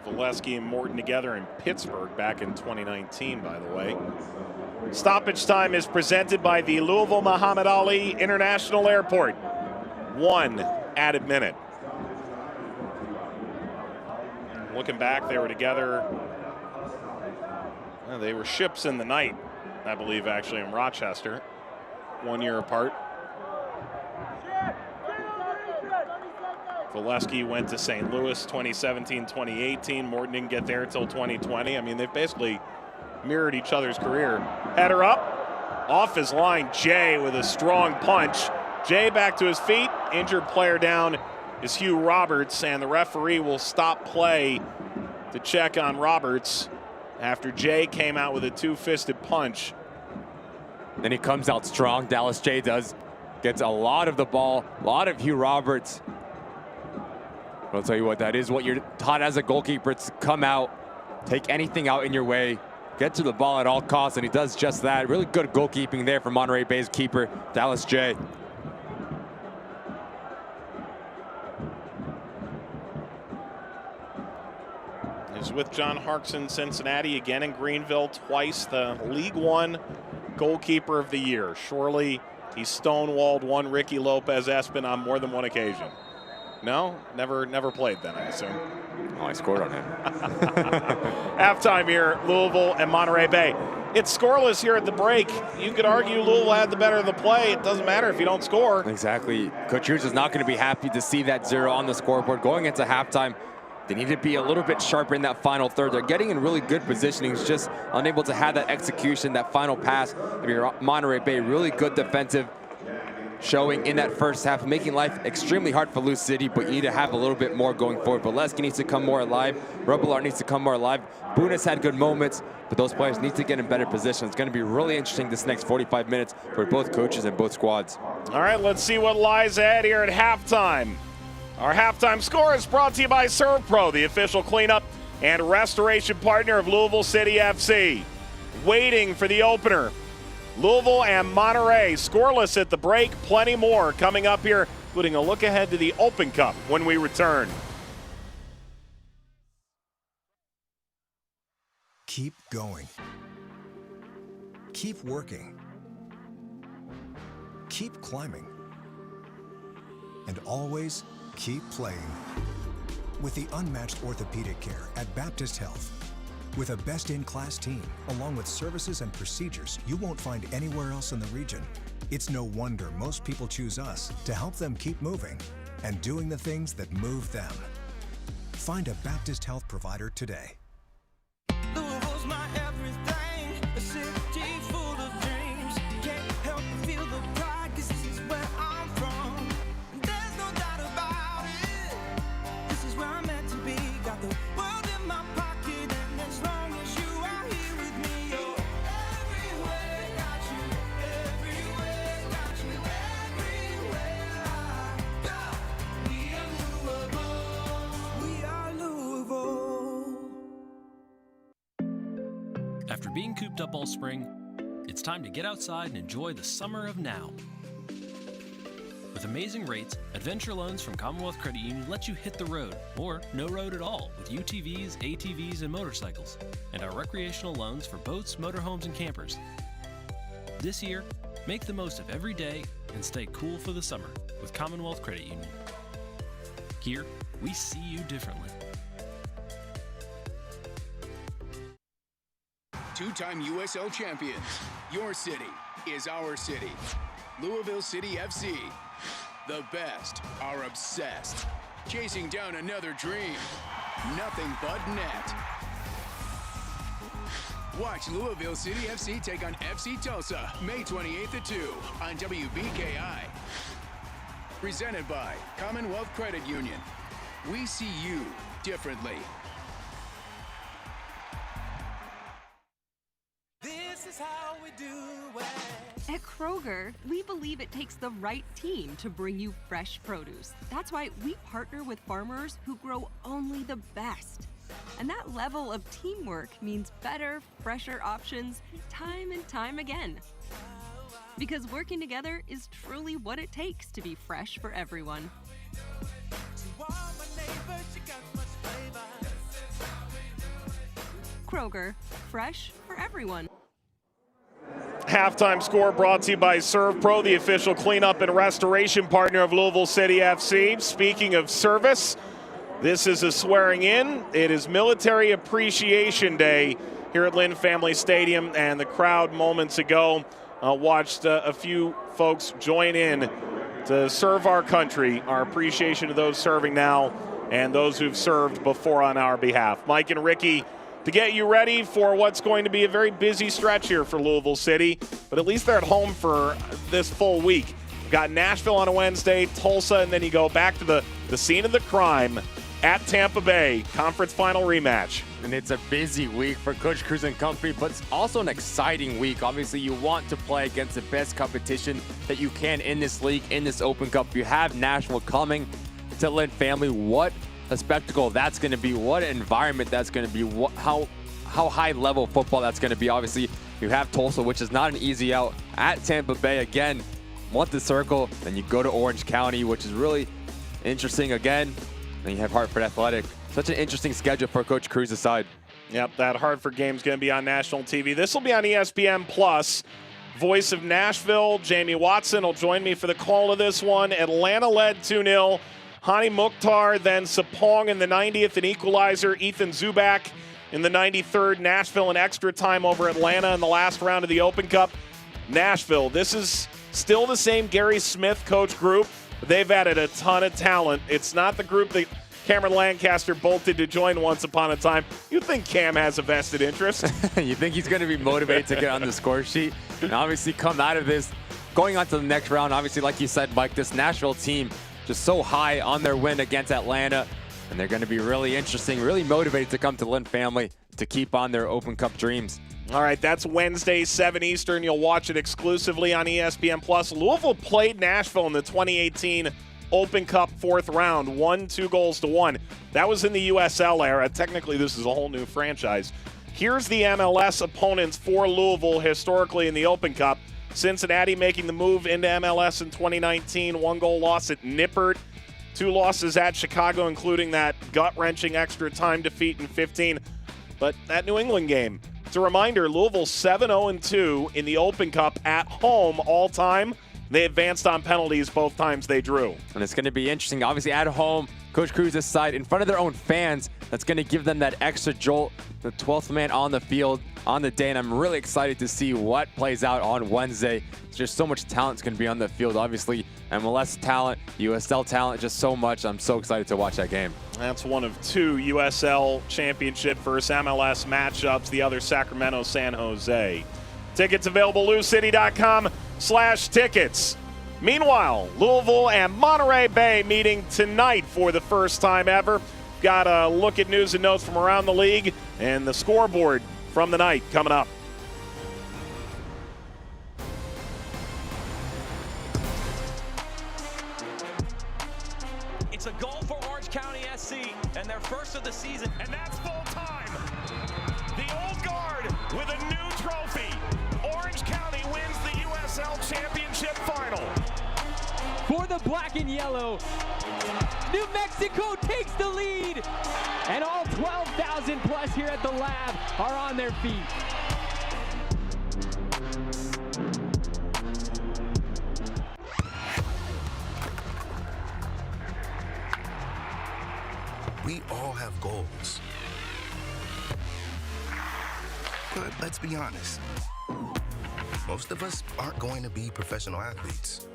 Valesky and Morton together in Pittsburgh back in 2019, by the way. Stoppage time is presented by the Louisville Muhammad Ali International Airport. 1 added minute. Looking back, they were together. Well, they were ships in the night, I believe, actually, in Rochester. 1 year apart. Valesky went to St. Louis 2017, 2018. Morton didn't get there until 2020. I mean, they've basically mirrored each other's career. Header up, off his line, Jay with a strong punch. Jay back to his feet, injured player down is Hugh Roberts, and the referee will stop play to check on Roberts after Jay came out with a two-fisted punch. Then he comes out strong, Dallas Jay does. Gets a lot of the ball, a lot of Hugh Roberts. I'll tell you what, that is what you're taught as a goalkeeper. It's come out, take anything out in your way, get to the ball at all costs, and he does just that. Really good goalkeeping there from Monterey Bay's keeper, Dallas Jay. He's with John Harkson, Cincinnati, again in Greenville, twice the League One goalkeeper of the year. Surely he stonewalled one Ricky Lopez Espin on more than one occasion. No, never played then, I assume. Oh, I scored on him. Halftime here, Louisville and Monterey Bay. It's scoreless here at the break. You could argue Louisville had the better of the play. It doesn't matter if you don't score. Exactly. Coach Hughes is not going to be happy to see that 0 on the scoreboard. Going into halftime, they need to be a little bit sharper in that final third. They're getting in really good positionings, just unable to have that execution, that final pass. If you're Monterey Bay, really good defensive showing in that first half, making life extremely hard for Lou City, but you need to have a little bit more going forward. Valesky needs to come more alive. Robillard needs to come more alive. Boone has had good moments, but those players need to get in better position. It's going to be really interesting this next 45 minutes for both coaches and both squads. All right, let's see what lies ahead here at halftime. Our halftime score is brought to you by ServPro, the official cleanup and restoration partner of Louisville City FC. Waiting for the opener. Louisville and Monterey scoreless at the break. Plenty more coming up here, including a look ahead to the Open Cup when we return. Keep going. Keep working. Keep climbing. And always keep playing. With the unmatched orthopedic care at Baptist Health. With a best-in-class team, along with services and procedures you won't find anywhere else in the region, it's no wonder most people choose us to help them keep moving and doing the things that move them. Find a Baptist Health provider today. Louisville's my everything, a city full of dreams. Can't help but feel the pride, 'cause this is where I'm from. There's no doubt about it. This is where I'm meant to be. Got the world in my pocket, and as long as you are here with me, you're everywhere. Got you everywhere. Got you everywhere I go. We are Louisville. We are Louisville. After being cooped up all spring, it's time to get outside and enjoy the summer of now. With amazing rates, Adventure Loans from Commonwealth Credit Union let you hit the road, or no road at all, with UTVs, ATVs, and motorcycles, and our recreational loans for boats, motorhomes, and campers. This year, make the most of every day and stay cool for the summer with Commonwealth Credit Union. Here, we see you differently. Two-time USL champions. Your city is our city. Louisville City FC. The best are obsessed, chasing down another dream. Nothing but net. Watch Louisville City FC take on FC Tulsa May 28th at 2 on WBKI. Presented by Commonwealth Credit Union. We see you differently. This is how we do it. At Kroger, we believe it takes the right team to bring you fresh produce. That's why we partner with farmers who grow only the best. And that level of teamwork means better, fresher options time and time again. Because working together is truly what it takes to be fresh for everyone. Kroger, fresh for everyone. Halftime score brought to you by Serve Pro, the official cleanup and restoration partner of Louisville City FC. Speaking of service, this is a swearing in. It is Military Appreciation Day here at Lynn Family Stadium, and the crowd moments ago watched a few folks join in to serve our country. Our appreciation to those serving now and those who've served before on our behalf. Mike and Ricky, to get you ready for what's going to be a very busy stretch here for Louisville City, but at least they're at home for this full week. We've got Nashville on a Wednesday, Tulsa, and then you go back to the scene of the crime at Tampa Bay, conference final rematch. And it's a busy week for Coach Cruz and company, but it's also an exciting week. Obviously, you want to play against the best competition that you can in this league, in this Open Cup. You have Nashville coming to Lynn Family. What a spectacle that's going to be. What an environment that's going to be. How high level football that's going to be. Obviously, you have Tulsa, which is not an easy out, at Tampa Bay. Again, want the circle. Then you go to Orange County, which is really interesting again. Then you have Hartford Athletic. Such an interesting schedule for Coach Cruz's side. Yep, that Hartford game's going to be on national TV. This will be on ESPN+. Voice of Nashville, Jamie Watson, will join me for the call of this one. Atlanta led 2-0. Hani Mukhtar, then Sapong in the 90th, an equalizer. Ethan Zubak in the 93rd. Nashville in extra time over Atlanta in the last round of the Open Cup. Nashville, this is still the same Gary Smith coach group. They've added a ton of talent. It's not the group that Cameron Lancaster bolted to join once upon a time. You think Cam has a vested interest? You think he's going to be motivated to get on the score sheet? And obviously come out of this, going on to the next round. Obviously, like you said, Mike, this Nashville team just so high on their win against Atlanta. And they're going to be really interesting, really motivated to come to Lynn Family to keep on their Open Cup dreams. All right, that's Wednesday, 7 Eastern. You'll watch it exclusively on ESPN+. Louisville played Nashville in the 2018 Open Cup fourth round, won 2-1. That was in the USL era. Technically, this is a whole new franchise. Here's the MLS opponents for Louisville historically in the Open Cup. Cincinnati making the move into MLS in 2019, 1-goal loss at Nippert. 2 losses at Chicago, including that gut-wrenching extra time defeat in 15. But that New England game, it's a reminder, Louisville 7-0-2 in the Open Cup at home all time. They advanced on penalties both times they drew. And it's going to be interesting. Obviously, at home, Coach Cruz's side, in front of their own fans, that's going to give them that extra jolt. The 12th man on the field on the day, and I'm really excited to see what plays out on Wednesday. There's just so much talent's going to be on the field. Obviously, MLS talent, USL talent, just so much. I'm so excited to watch that game. That's one of 2 USL Championship versus MLS matchups, the other Sacramento, San Jose. Tickets available, louiscity.com/tickets. Meanwhile, Louisville and Monterey Bay meeting tonight for the first time ever. Got a look at news and notes from around the league and the scoreboard from the night coming up. It's a goal for Orange County SC and their first of the season, and that's full time. The old guard with a new trophy. Orange County wins the USL Championship final. For the black and yellow, New Mexico takes the lead, and all 12,000 plus here at the lab are on their feet. We all have goals. But let's be honest, most of us aren't going to be professional athletes.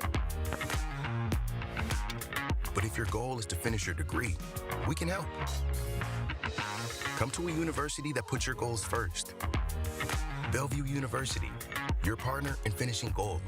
But if your goal is to finish your degree, we can help. Come to a university that puts your goals first. Bellevue University, your partner in finishing goals.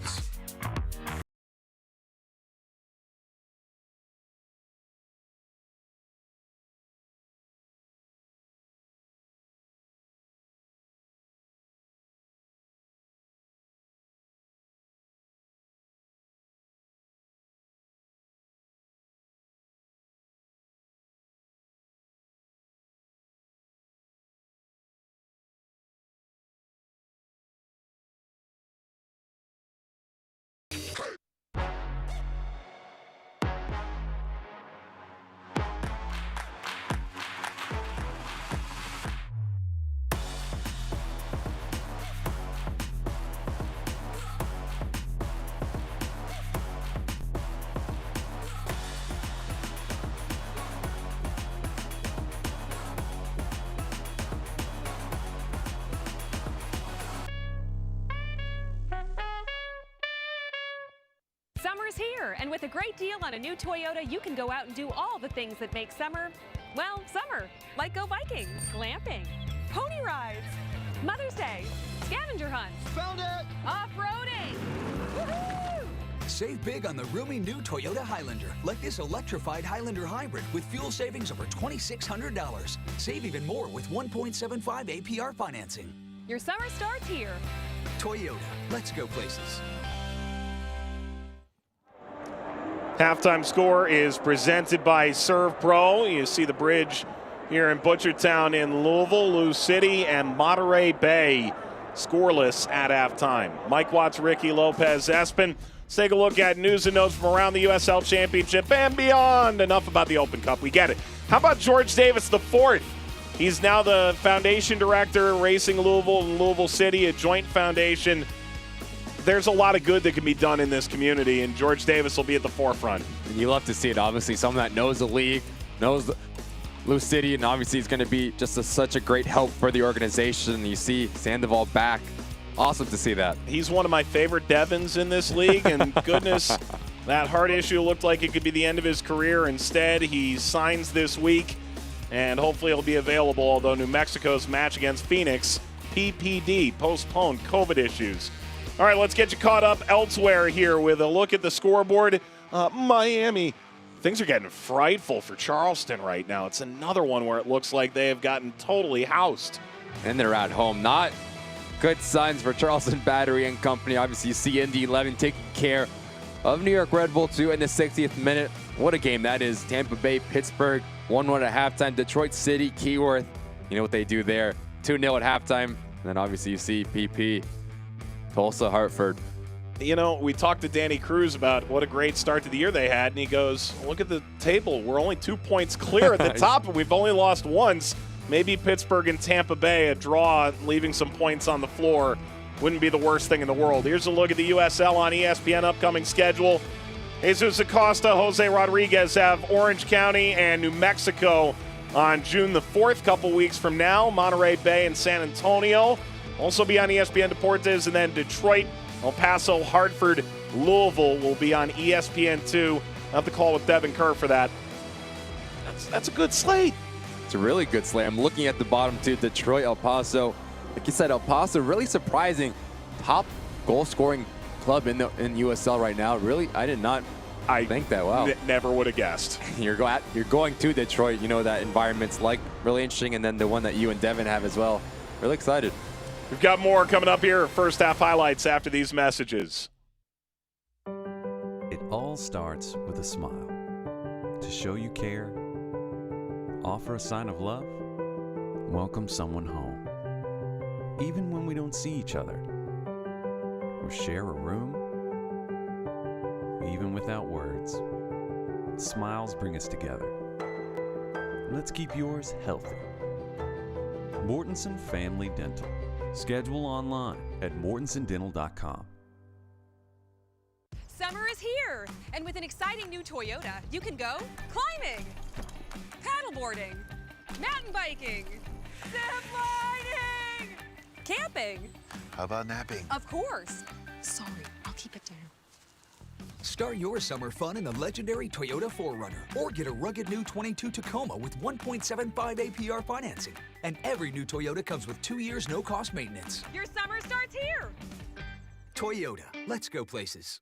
Summer's here, and with a great deal on a new Toyota, you can go out and do all the things that make summer, well, summer. Like go biking, glamping, pony rides, Mother's Day, scavenger hunts. Found it! Off-roading! Woohoo! Save big on the roomy new Toyota Highlander, like this electrified Highlander Hybrid with fuel savings over $2,600. Save even more with 1.75 APR financing. Your summer starts here. Toyota, let's go places. Halftime score is presented by Serve Pro. You see the bridge here in Butchertown in Louisville, Lou City, and Monterey Bay scoreless at halftime. Mike Watts, Ricky Lopez, Espen. Let's take a look at news and notes from around the USL Championship and beyond. Enough about the Open Cup. We get it. How about George Davis IV? He's now the foundation director, Racing Louisville and Louisville City, a joint foundation. There's a lot of good that can be done in this community, and George Davis will be at the forefront. And you love to see it, obviously. Someone that knows the league, knows Lou City, and obviously he's going to be just such a great help for the organization. You see Sandoval back. Awesome to see that. He's one of my favorite Devons in this league, and goodness, that heart issue looked like it could be the end of his career. Instead, he signs this week, and hopefully he'll be available, although New Mexico's match against Phoenix, PPD, postponed COVID issues. All right, let's get you caught up elsewhere here with a look at the scoreboard. Miami, things are getting frightful for Charleston right now. It's another one where it looks like they have gotten totally housed. And they're at home. Not good signs for Charleston Battery and Company. Obviously, you see Indy 11 taking care of New York Red Bull 2 in the 60th minute. What a game that is. Tampa Bay, Pittsburgh, 1-1 at halftime. Detroit City, Keyworth, you know what they do there. 2-0 at halftime. And then obviously you see PP, Tulsa, Hartford. You know, we talked to Danny Cruz about what a great start to the year they had, and he goes, look at the table. We're only 2 points clear at the top, and we've only lost once. Maybe Pittsburgh and Tampa Bay, a draw, leaving some points on the floor, wouldn't be the worst thing in the world. Here's a look at the USL on ESPN upcoming schedule. Jesus Acosta, Jose Rodriguez have Orange County and New Mexico on June the 4th, couple weeks from now. Monterey Bay and San Antonio. Also be on ESPN Deportes, and then Detroit, El Paso, Hartford, Louisville will be on ESPN2. I'll have to call with Devin Kerr for that. That's a good slate. It's a really good slate. I'm looking at the bottom two, Detroit, El Paso. Like you said, El Paso, really surprising. Top goal-scoring club in USL right now. Really, I did not think that. Wow. Never would have guessed. You're going to Detroit. You know that environment's like really interesting, and then the one that you and Devin have as well. Really excited. We've got more coming up here. First half highlights after these messages. It all starts with a smile. To show you care, offer a sign of love, welcome someone home. Even when we don't see each other, or share a room, even without words, smiles bring us together. Let's keep yours healthy. Mortensen Family Dental. Schedule online at mortensondental.com. Summer is here, and with an exciting new Toyota, you can go climbing, paddleboarding, mountain biking, zip lining, camping. How about napping? Of course. Sorry, I'll keep it down. Start your summer fun in the legendary Toyota 4Runner, or get a rugged new 22 Tacoma with 1.75 APR financing. And every new Toyota comes with 2 years no-cost maintenance. Your summer starts here. Toyota, let's go places.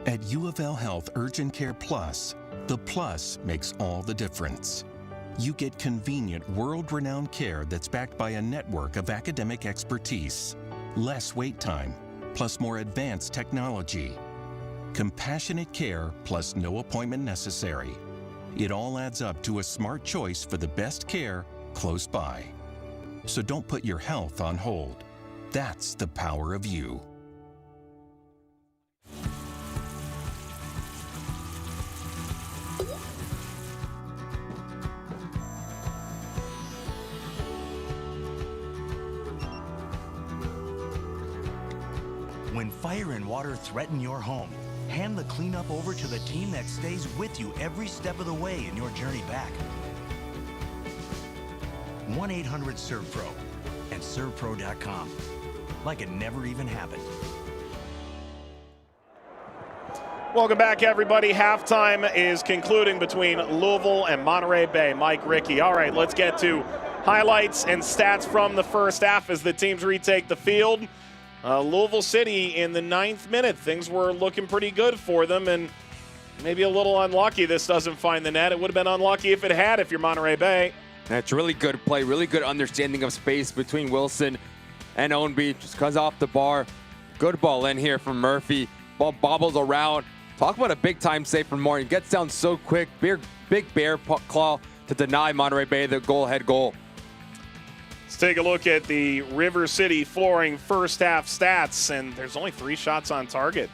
At U of L Health Urgent Care Plus, the plus makes all the difference. You get convenient, world-renowned care that's backed by a network of academic expertise, less wait time, plus more advanced technology. Compassionate care plus no appointment necessary. It all adds up to a smart choice for the best care close by. So don't put your health on hold. That's the power of you. When fire and water threaten your home, hand the cleanup over to the team that stays with you every step of the way in your journey back. 1-800-SERVPRO and ServPro.com. Like it never even happened. Welcome back, everybody. Halftime is concluding between Louisville and Monterey Bay. Mike, Ricky. All right, let's get to highlights and stats from the first half as the teams retake the field. Louisville City in the 9th minute. Things were looking pretty good for them, and maybe a little unlucky this doesn't find the net. It would have been unlucky if it had if you're Monterey Bay. That's really good play, really good understanding of space between Wilson and Ownby. Just comes off the bar. Good ball in here from Murphy. Ball bobbles around. Talk about a big-time save from Morton. Gets down so quick. Big bear claw to deny Monterey Bay the head goal. Let's take a look at the River City Flooring first half stats, and there's only 3 shots on target.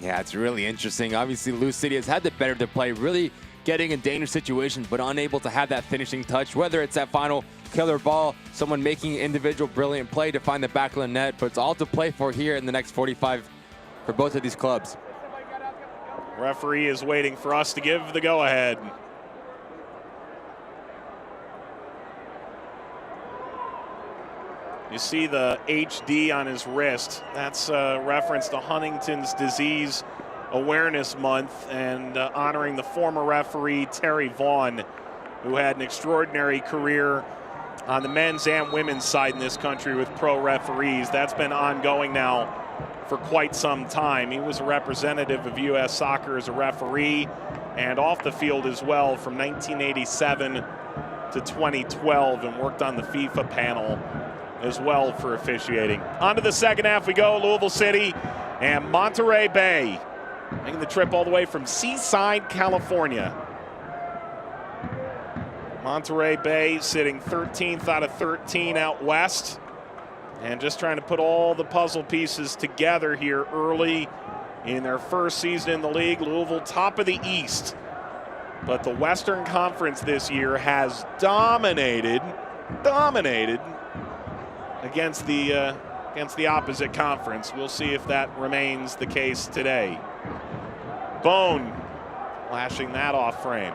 Yeah, it's really interesting. Obviously, Lou City has had the better to play, really getting in dangerous situations, but unable to have that finishing touch, whether it's that final killer ball, someone making individual brilliant play to find the back of the net, but it's all to play for here in the next 45 for both of these clubs. Referee is waiting for us to give the go-ahead. You see the HD on his wrist. That's a reference to Huntington's Disease Awareness Month and honoring the former referee Terry Vaughn, who had an extraordinary career on the men's and women's side in this country with pro referees. That's been ongoing now for quite some time. He was a representative of U.S. Soccer as a referee and off the field as well from 1987 to 2012, and worked on the FIFA panel as well for officiating. On to the second half we go. Louisville City and Monterey Bay making the trip all the way from Seaside, California. Monterey Bay sitting 13th out of 13 out west, and just trying to put all the puzzle pieces together here early in their first season in the league. Louisville top of the East, but the Western Conference this year has dominated against the opposite conference. We'll see if that remains the case today. Bone flashing that off frame.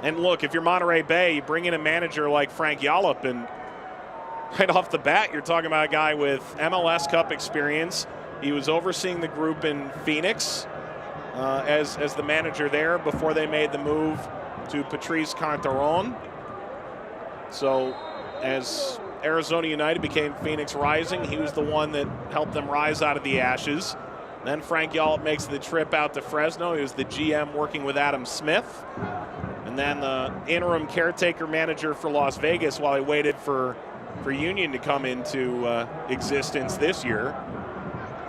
And look, if you're Monterey Bay, you bring in a manager like Frank Yallop, and right off the bat, you're talking about a guy with MLS Cup experience. He was overseeing the group in Phoenix as the manager there before they made the move to Patrice Carteron. So as Arizona United became Phoenix Rising, he was the one that helped them rise out of the ashes. Then Frank Yallop makes the trip out to Fresno. He was the GM working with Adam Smith. And then the interim caretaker manager for Las Vegas while he waited for Union to come into existence this year.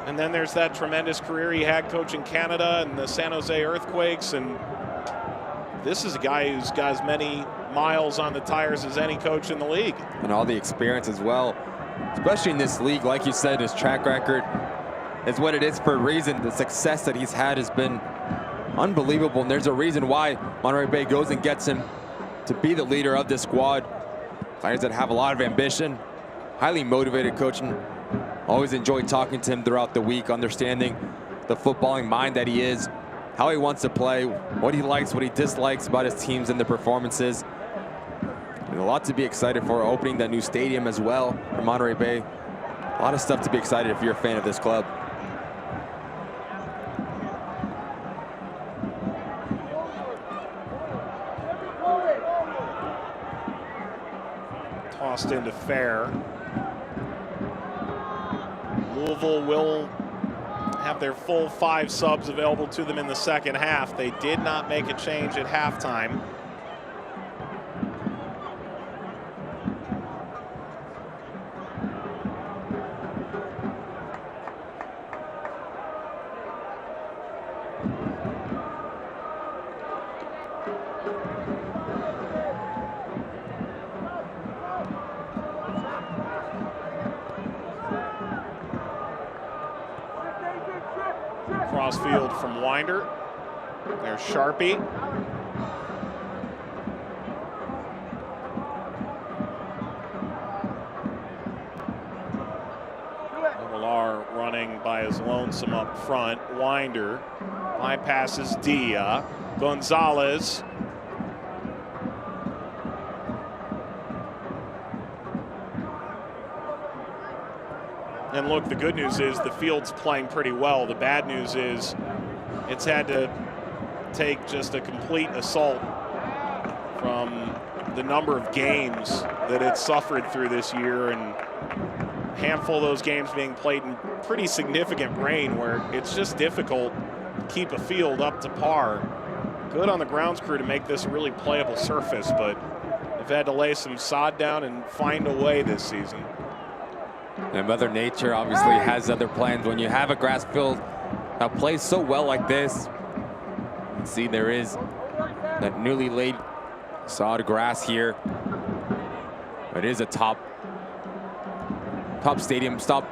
And then there's that tremendous career he had coaching Canada and the San Jose Earthquakes. And this is a guy who's got as many miles on the tires as any coach in the league. And all the experience as well, especially in this league. Like you said, his track record is what it is for a reason. The success that he's had has been unbelievable, and there's a reason why Monterey Bay goes and gets him to be the leader of this squad. Players that have a lot of ambition, highly motivated coaching. Always enjoy talking to him throughout the week, understanding the footballing mind that he is, how he wants to play, what he likes, what he dislikes about his teams and the performances. And a lot to be excited for, opening that new stadium as well for Monterey Bay. A lot of stuff to be excited if you're a fan of this club. Tossed into fair. Louisville will have their full 5 subs available to them in the second half. They did not make a change at halftime. Crossfield from Winder. There's Sharpie. Villar running by his lonesome up front. Winder bypasses Dia. Gonzalez. And look, the good news is the field's playing pretty well. The bad news is it's had to take just a complete assault from the number of games that it's suffered through this year, and a handful of those games being played in pretty significant rain where it's just difficult to keep a field up to par. Good on the grounds crew to make this a really playable surface, but they've had to lay some sod down and find a way this season. And Mother Nature obviously has other plans. When you have a grass field that plays so well like this, you can see there is that newly laid sod grass here. It is a top stadium, top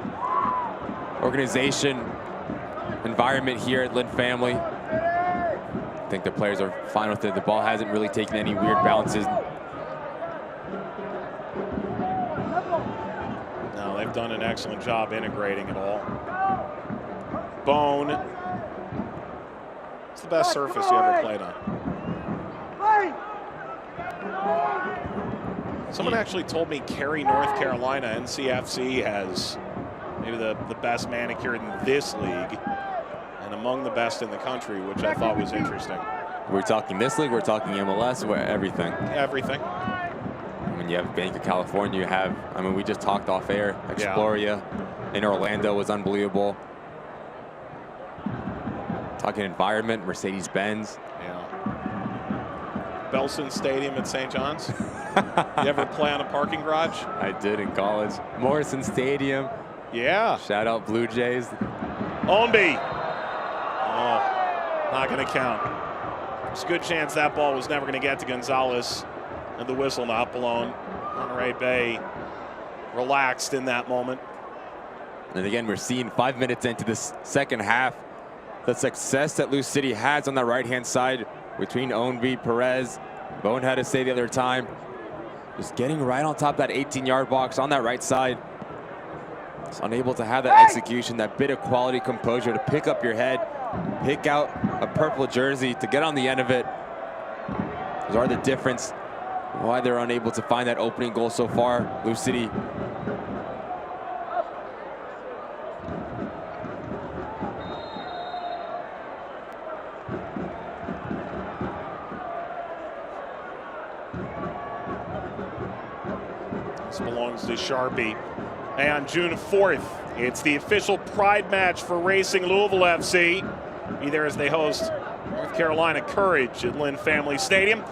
organization environment here at Lynn Family. I think the players are fine with it. The ball hasn't really taken any weird bounces. They've done an excellent job integrating it all. Bone. It's the best surface you ever played on. Someone actually told me Cary, North Carolina, NCFC has maybe the best manicure in this league and among the best in the country, which I thought was interesting. We're talking this league, we're talking MLS, everything. Everything. When you have Bank of California, you have, I mean, we just talked off air, Exploria in Orlando was unbelievable. Talking environment, Mercedes-Benz. Yeah. Belson Stadium at St. John's. You ever play on a parking garage? I did in college. Morrison Stadium. Yeah. Shout out Blue Jays. Ownby. Oh, not going to count. There's a good chance that ball was never going to get to Gonzalez. And the whistle not blown. Monterey Bay relaxed in that moment. And again, we're seeing 5 minutes into this second half the success that Lou City has on the right-hand side between Ownby, Perez. Bone had to say the other time. Just getting right on top of that 18-yard box on that right side. Just unable to have that execution, that bit of quality composure to pick up your head, pick out a purple jersey to get on the end of it. Those are the difference. Why they're unable to find that opening goal so far. Lou City. This belongs to Sharpie. And on June 4th, it's the official Pride match for Racing Louisville FC. Be there as they host North Carolina Courage at Lynn Family Stadium.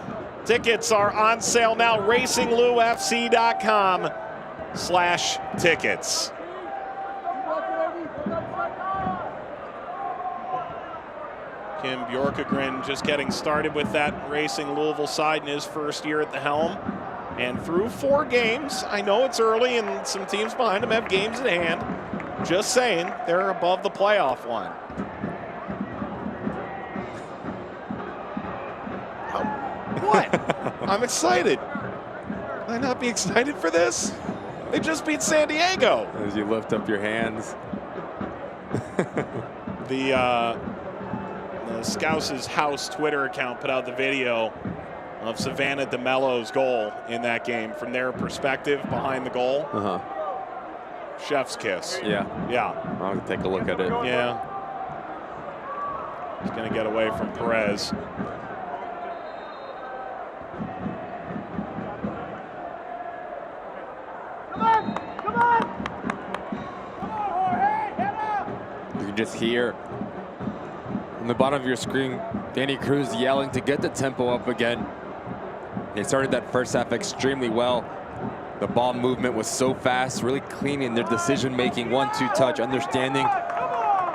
Tickets are on sale now. RacingLouFC.com/tickets. Kim Bjorkegren just getting started with that Racing Louisville side in his first year at the helm. And through 4 games, I know it's early and some teams behind him have games in hand. Just saying, they're above the playoff line. What? I'm excited. Can I not be excited for this? They just beat San Diego. As you lift up your hands. The Scouse's House Twitter account put out the video of Savannah DeMello's goal in that game from their perspective behind the goal. Chef's kiss. Yeah. Yeah. I'll take a look at it. Yeah. He's going to get away from Perez. You can just hear on the bottom of your screen Danny Cruz yelling to get the tempo up again. They started that first half extremely well. The ball movement was so fast, really cleaning their decision-making, 1-2 touch, understanding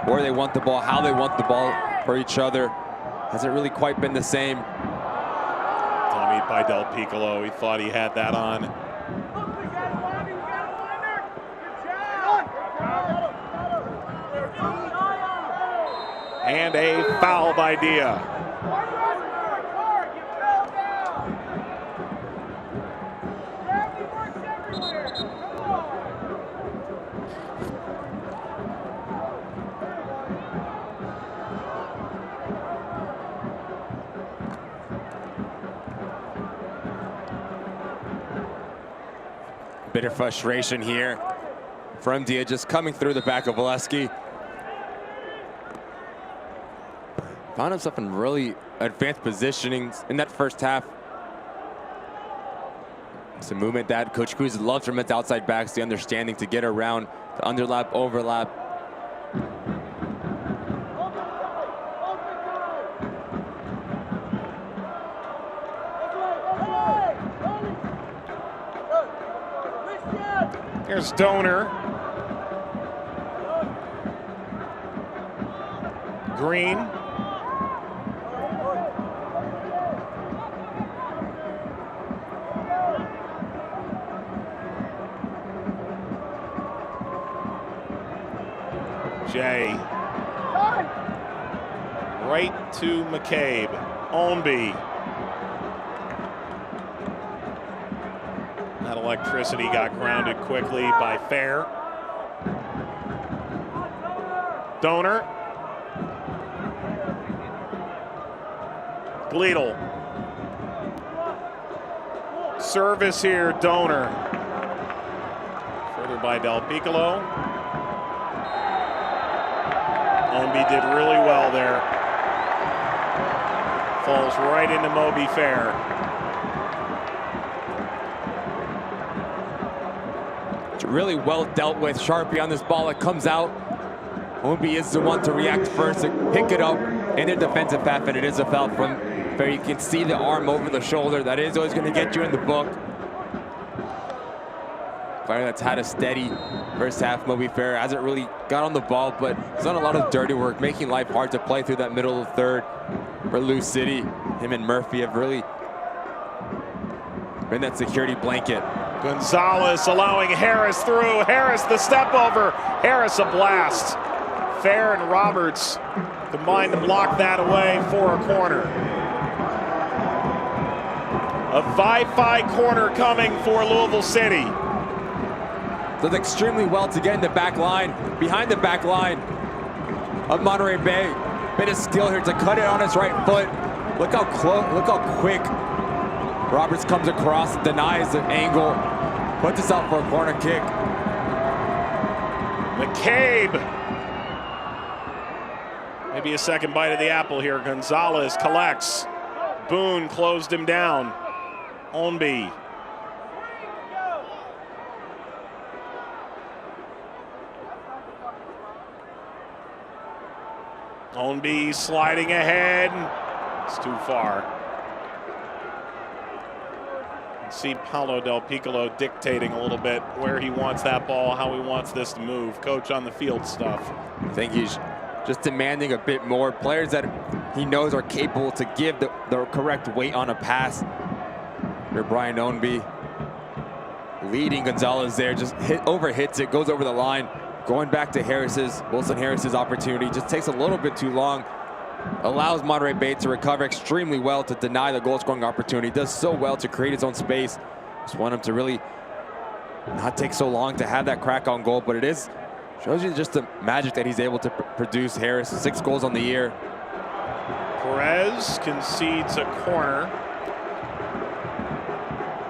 where they want the ball, how they want the ball for each other. Hasn't really quite been the same. Tommy by Del Piccolo, he thought he had that on. And a foul by Dia. Bit of frustration here from Dia, just coming through the back of Valesky. Found himself in really advanced positionings in that first half. It's a movement that Coach Cruz loves from its outside backs, the understanding to get around, the underlap, overlap. Here's Donor. Green. Jay. Right to McCabe. Ownby. That electricity got grounded quickly by Fair. Donor. Gleedle. Service here, Donor. Further by Del Piccolo. Ownby did really well there. Falls right into Moby Fair. It's really well dealt with. Sharpie on this ball. It comes out. Ownby is the one to react first, to pick it up in their defensive half, and it is a foul from Fair. You can see the arm over the shoulder. That is always going to get you in the book. Player that's had a steady first half, Moby Fair, hasn't really got on the ball, but he's done a lot of dirty work, making life hard to play through that middle of the third for Lou City. Him and Murphy have really been that security blanket. Gonzalez allowing Harris through. Harris the step over. Harris a blast. Fair and Roberts combined to block that away for a corner. A 5-5 corner coming for Louisville City. Does extremely well to get in the back line, behind the back line of Monterey Bay. Bit of skill here to cut it on his right foot. Look how close, look how quick Roberts comes across, denies the angle, puts us out for a corner kick. McCabe. Maybe a second bite of the apple here. Gonzalez collects. Boone closed him down. Ownby. Ownby sliding ahead. It's too far. See Paulo Del Piccolo dictating a little bit where he wants that ball, how he wants this to move. Coach on the field stuff. I think he's just demanding a bit more. Players that he knows are capable to give the correct weight on a pass. Here, Brian Ownby leading Gonzalez there, just overhits it, goes over the line. Going back to Wilson Harris's opportunity, just takes a little bit too long. Allows Monterey Bay to recover extremely well to deny the goal scoring opportunity. Does so well to create his own space. Just want him to really not take so long to have that crack on goal, but it is, shows you just the magic that he's able to produce. Harris, 6 goals on the year. Perez concedes a corner.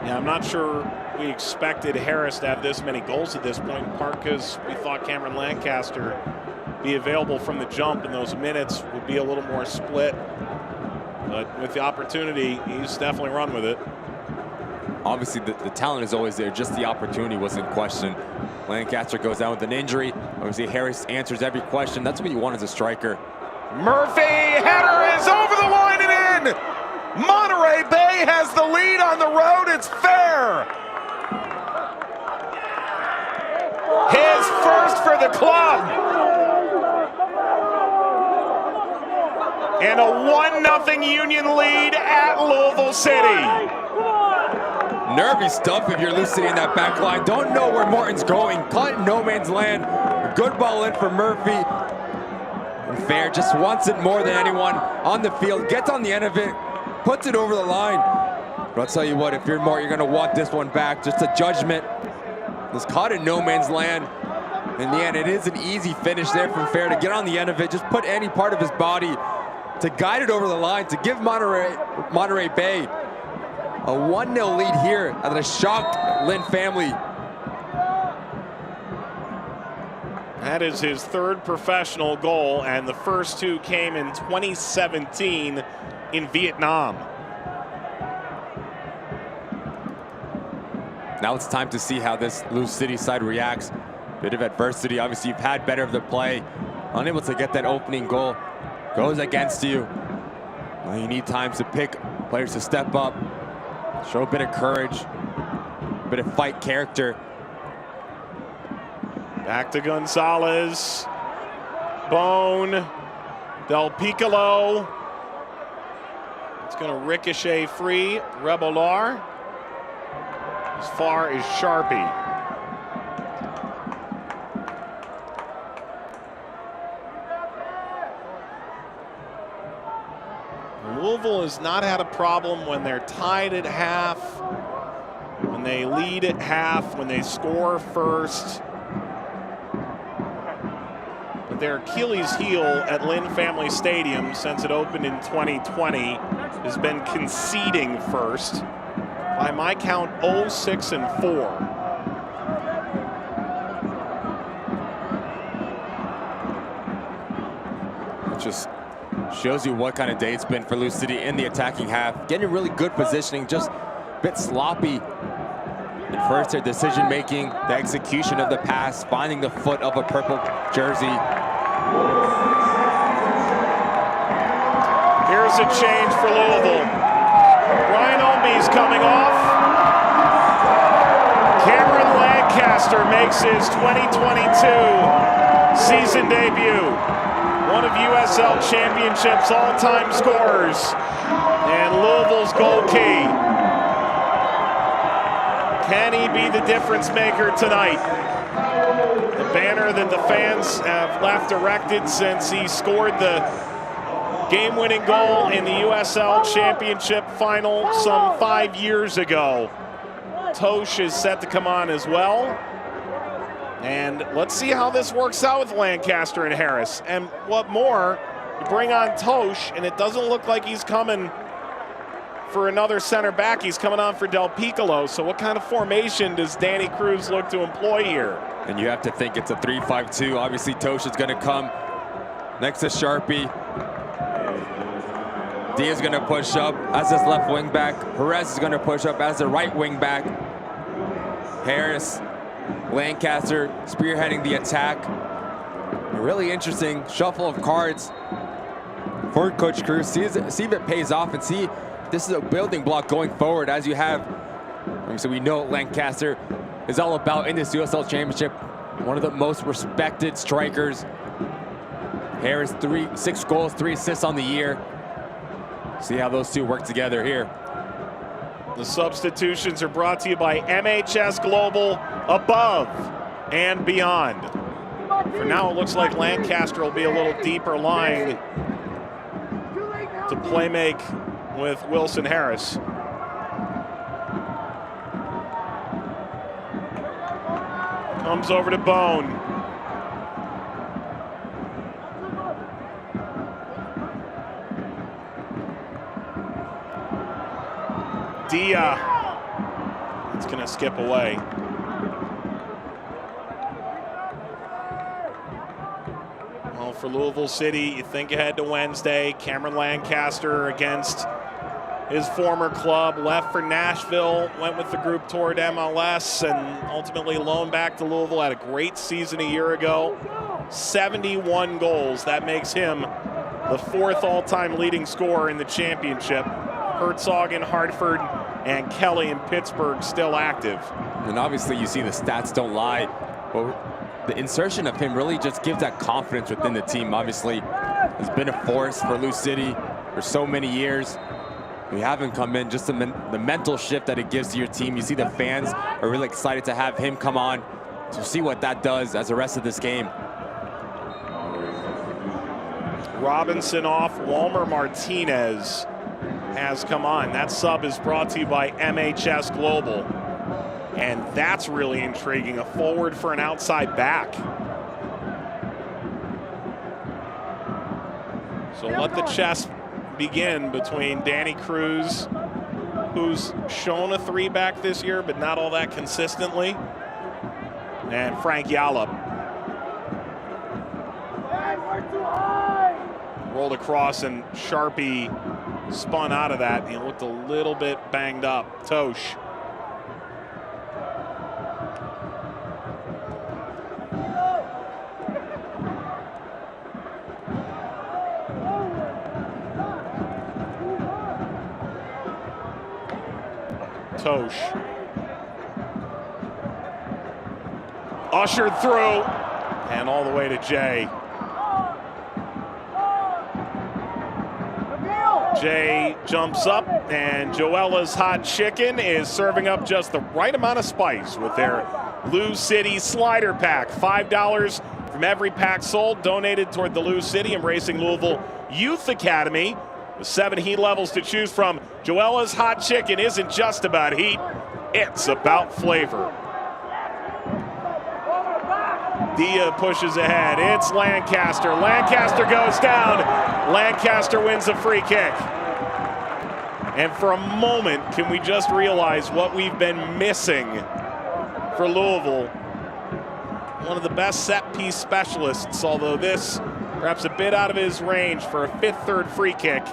Yeah, I'm not sure we expected Harris to have this many goals at this point, in part because we thought Cameron Lancaster be available from the jump and those minutes would be a little more split. But with the opportunity, he's definitely run with it. Obviously, the talent is always there. Just the opportunity was in question. Lancaster goes down with an injury. Obviously, Harris answers every question. That's what you want as a striker. Murphy, header is over the line and in! Monterey Bay has the lead on the road. It's fair. His first for the club. And a 1-0 Union lead at Louisville City. Nervy stuff if you're Lou City in that back line. Don't know where Morton's going. Caught in no man's land. Good ball in for Murphy. And Fair just wants it more than anyone on the field. Gets on the end of it. Puts it over the line. But I'll tell you what, if you're Mort, you're going to want this one back. Just a judgment. Was caught in no man's land. In the end, it is an easy finish there from Fair to get on the end of it. Just put any part of his body to guide it over the line, to give Monterey Bay a 1-0 lead here at the shocked Lynn family. That is his third professional goal, and the first two came in 2017 in Vietnam. Now it's time to see how this Lou City side reacts. Bit of adversity. Obviously, you've had better of the play. Unable to get that opening goal. Goes against you. Well, you need times to pick players to step up. Show a bit of courage. A bit of fight character. Back to Gonzalez. Bone. Del Piccolo. It's going to ricochet free. Rebollar. As far as Sharpie. Louisville has not had a problem when they're tied at half, when they lead at half, when they score first. But their Achilles heel at Lynn Family Stadium since it opened in 2020 has been conceding first. By my count, 0-6-4. Just shows you what kind of day it's been for Lou City in the attacking half. Getting really good positioning, just a bit sloppy. And first, their decision making, the execution of the pass, finding the foot of a purple jersey. Here's a change for Louisville. Brian Omby's coming off. Cameron Lancaster makes his 2022 season debut. One of USL Championship's all-time scorers. And Louisville's goal key. Can he be the difference maker tonight? The banner that the fans have left erected since he scored the game-winning goal in the USL Championship final some 5 years ago. Tosh is set to come on as well. And let's see how this works out with Lancaster and Harris. And what more, you bring on Tosh, and it doesn't look like he's coming for another center back. He's coming on for Del Piccolo. So what kind of formation does Danny Cruz look to employ here? And you have to think it's a 3-5-2. Obviously, Tosh is going to come next to Sharpie. Diaz is going to push up as his left wing back. Perez is going to push up as the right wing back. Harris, Lancaster spearheading the attack. A really interesting shuffle of cards for Coach Cruz. See if it pays off, and see if this is a building block going forward, as you have. So we know Lancaster is all about in this USL Championship. One of the most respected strikers. Harris, 6 goals, 3 assists on the year. See how those two work together here. The substitutions are brought to you by MHS Global, above and beyond. For now, it looks like Lancaster will be a little deeper lying to play make with Wilson Harris. Comes over to Bone. Dia It's going to skip away. Well, for Louisville City, you think ahead to Wednesday. Cameron Lancaster against his former club, left for Nashville, went with the group toward MLS, and ultimately loaned back to Louisville. Had a great season a year ago. 71 goals. That makes him the 4th all-time leading scorer in the championship. Herzog in Hartford and Kelly in Pittsburgh still active. And obviously you see the stats don't lie. But the insertion of him really just gives that confidence within the team. Obviously, has been a force for Lou City for so many years. We haven't come in, just the mental shift that it gives to your team. You see the fans are really excited to have him come on to see what that does as the rest of this game. Robinson off, Walmer Martinez has come on. That sub is brought to you by MHS Global. And that's really intriguing, a forward for an outside back. So let the chess begin between Danny Cruz, who's shown a 3-back this year, but not all that consistently, and Frank Yallop. Rolled across and Sharpie spun out of that. He looked a little bit banged up. Tosh. Tosh. Ushered through and all the way to Jay. Jay jumps up, and Joella's Hot Chicken is serving up just the right amount of spice with their Lou City Slider Pack. $5 from every pack sold, donated toward the Lou City Embracing Louisville Youth Academy. With 7 heat levels to choose from, Joella's Hot Chicken isn't just about heat, it's about flavor. Dia pushes ahead. It's Lancaster. Lancaster goes down. Lancaster wins a free kick. And for a moment, can we just realize what we've been missing for Louisville? One of the best set-piece specialists, although this perhaps a bit out of his range for a 5th third free kick.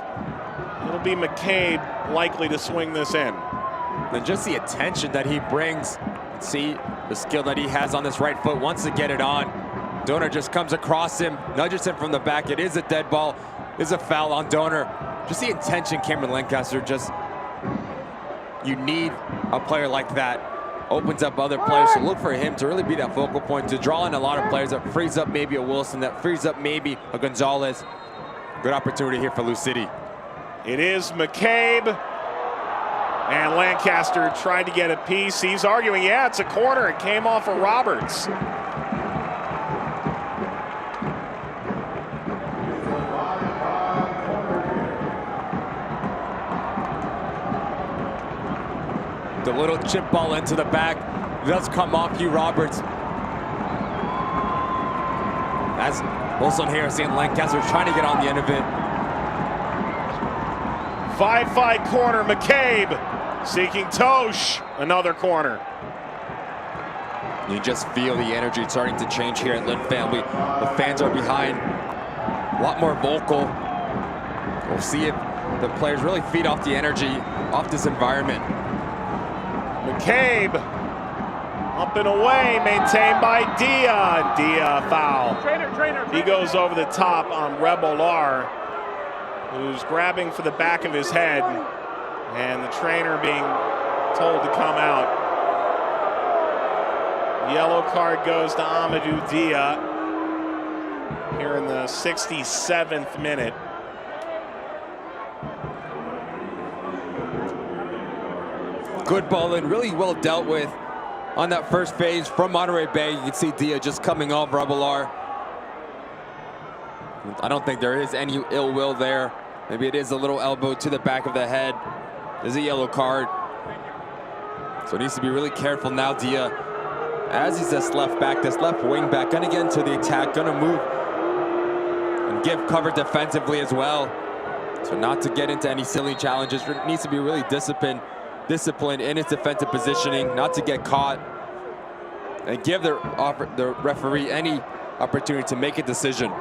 It'll be McCabe likely to swing this in. And just the attention that he brings. See the skill that he has on this right foot, wants to get it on. Donor just comes across him, nudges him from the back. It is a dead ball, it is a foul on Donor. Just the intention, Cameron Lancaster, just, you need a player like that. Opens up other players, so look for him to really be that focal point, to draw in a lot of players, that frees up maybe a Wilson, that frees up maybe a Gonzalez. Good opportunity here for Lou City. It is McCabe. And Lancaster tried to get a piece. He's arguing, yeah, it's a corner. It came off of Roberts. The little chip ball into the back does come off Hugh Roberts. As Wilson Harris and Lancaster trying to get on the end of it. 5-5 corner, McCabe seeking Tosh, another corner. You just feel the energy starting to change here at Lynn Family. The fans are behind, a lot more vocal. We'll see if the players really feed off the energy, off this environment. McCabe up and away, maintained by Dia. Dia foul. He goes over the top on Rebolar, who's grabbing for the back of his head, and the trainer being told to come out. Yellow card goes to Amadou Dia here in the 67th minute. Good ball in, really well dealt with on that first phase from Monterey Bay. You can see Dia just coming off Rebolar. I don't think there is any ill will there. Maybe it is a little elbow to the back of the head. There's a yellow card. So he needs to be really careful now, Dia. As he's this left back, this left wing back, gonna get into the attack, gonna move and give cover defensively as well. So not to get into any silly challenges, needs to be really disciplined discipline in its defensive positioning, not to get caught, and give the referee any opportunity to make a decision.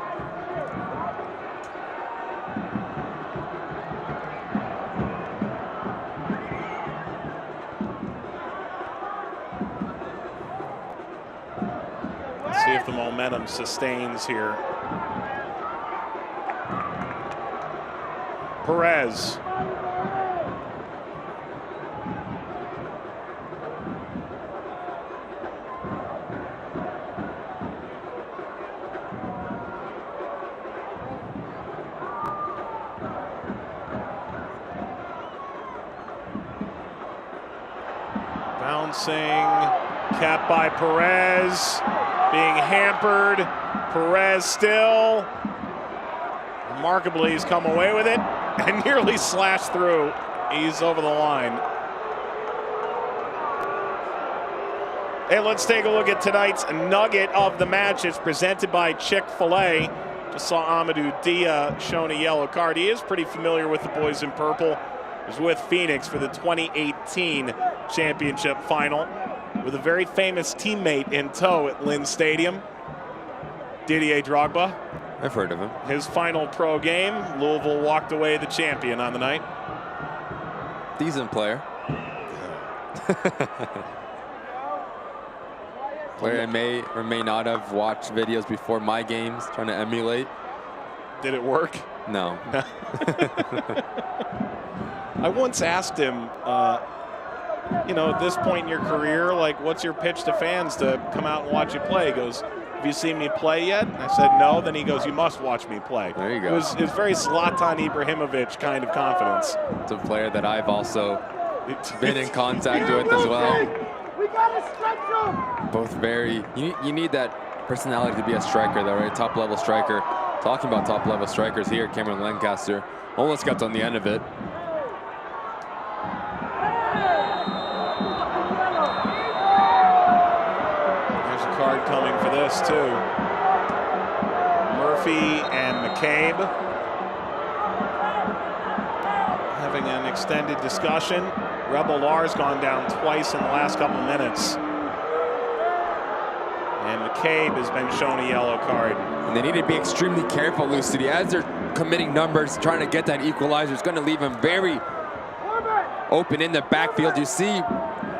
Let's see if the momentum sustains here. Perez. Bouncing, capped by Perez, being hampered. Perez still. Remarkably, he's come away with it and nearly slashed through. He's over the line. Hey, let's take a look at tonight's nugget of the match. It's presented by Chick-fil-A. Just saw Amadou Dia shown a yellow card. He is pretty familiar with the boys in purple. He was with Phoenix for the 2018 championship final with a very famous teammate in tow at Lynn Stadium, Didier Drogba. I've heard of him. His final pro game, Louisville walked away the champion on the night. Decent player. Player I may or may not have watched videos before my games, trying to emulate. Did it work? No. I once asked him, you know, at this point in your career, like, what's your pitch to fans to come out and watch you play? He goes, have you seen me play yet? I said, no. Then he goes, you must watch me play. There you go. It was very Zlatan Ibrahimovic kind of confidence. It's a player that I've also been in contact with as well. We gotta stretch him. Both very, you need that personality to be a striker, though, right? Top level striker. Talking about top level strikers here, Cameron Lancaster almost got on the end of it. Card coming for this too. Murphy and McCabe having an extended discussion. Rebel Lars gone down twice in the last couple minutes. And McCabe has been shown a yellow card. And they need to be extremely careful, Lou City, as they're committing numbers, trying to get that equalizer. It's going to leave him very open in the backfield. You see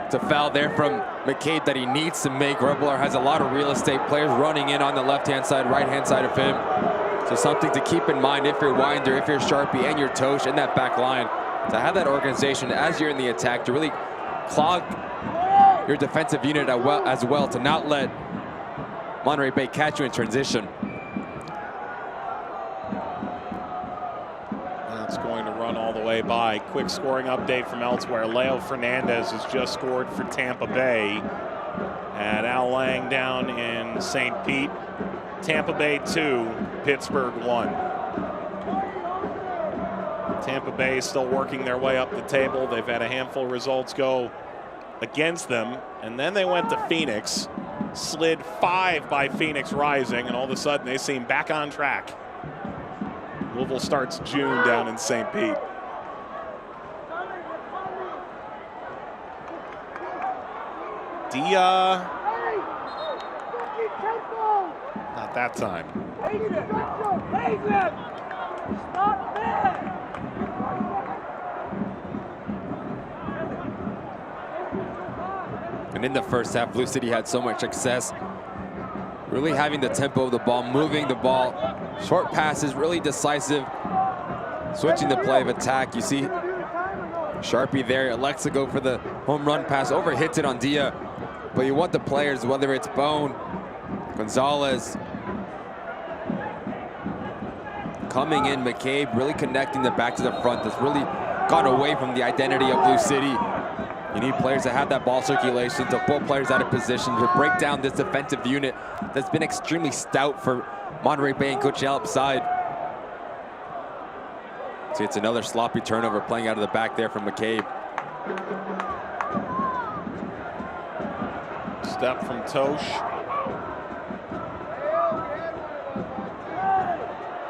it's a foul there from McCabe that he needs to make. Rebler has a lot of real estate players running in on the left-hand side, right-hand side of him. So something to keep in mind if you're Winder, if you're Sharpie, and you're Tosh in that back line. To have that organization as you're in the attack to really clog your defensive unit as well, to not let Monterey Bay catch you in transition. That's going to run all the way by. Quick scoring update from elsewhere. Leo Fernandez has just scored for Tampa Bay. And Al Lang down in St. Pete. Tampa Bay 2, Pittsburgh 1. Tampa Bay still working their way up the table. They've had a handful of results go against them. And then they went to Phoenix, slid 5 by Phoenix Rising, and all of a sudden they seem back on track. Louisville starts June down in St. Pete. Dia. Not that time. And in the first half, Blue City had so much success really having the tempo of the ball, moving the ball, short passes, really decisive, switching the play of attack. You see Sharpie there, elects to go for the home run pass, overhits it on Dia. But you want the players, whether it's Bone, Gonzalez, coming in, McCabe, really connecting the back to the front. That's really gone away from the identity of Blue City. You need players that have that ball circulation to pull players out of position, to break down this defensive unit that's been extremely stout for Monterey Bay and Coach Yallop's side. See, it's another sloppy turnover playing out of the back there from McCabe. Step from Tosh.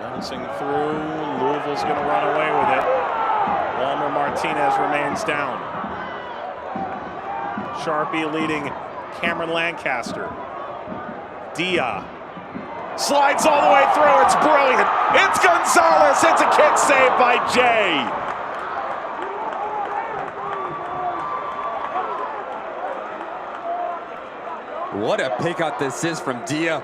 Bouncing through. Louisville's going to run away with it. Walmer Martinez remains down. Sharpie leading Cameron Lancaster. Dia slides all the way through. It's brilliant. It's Gonzalez. It's a kick save by Jay. What a pick out this is from Dia.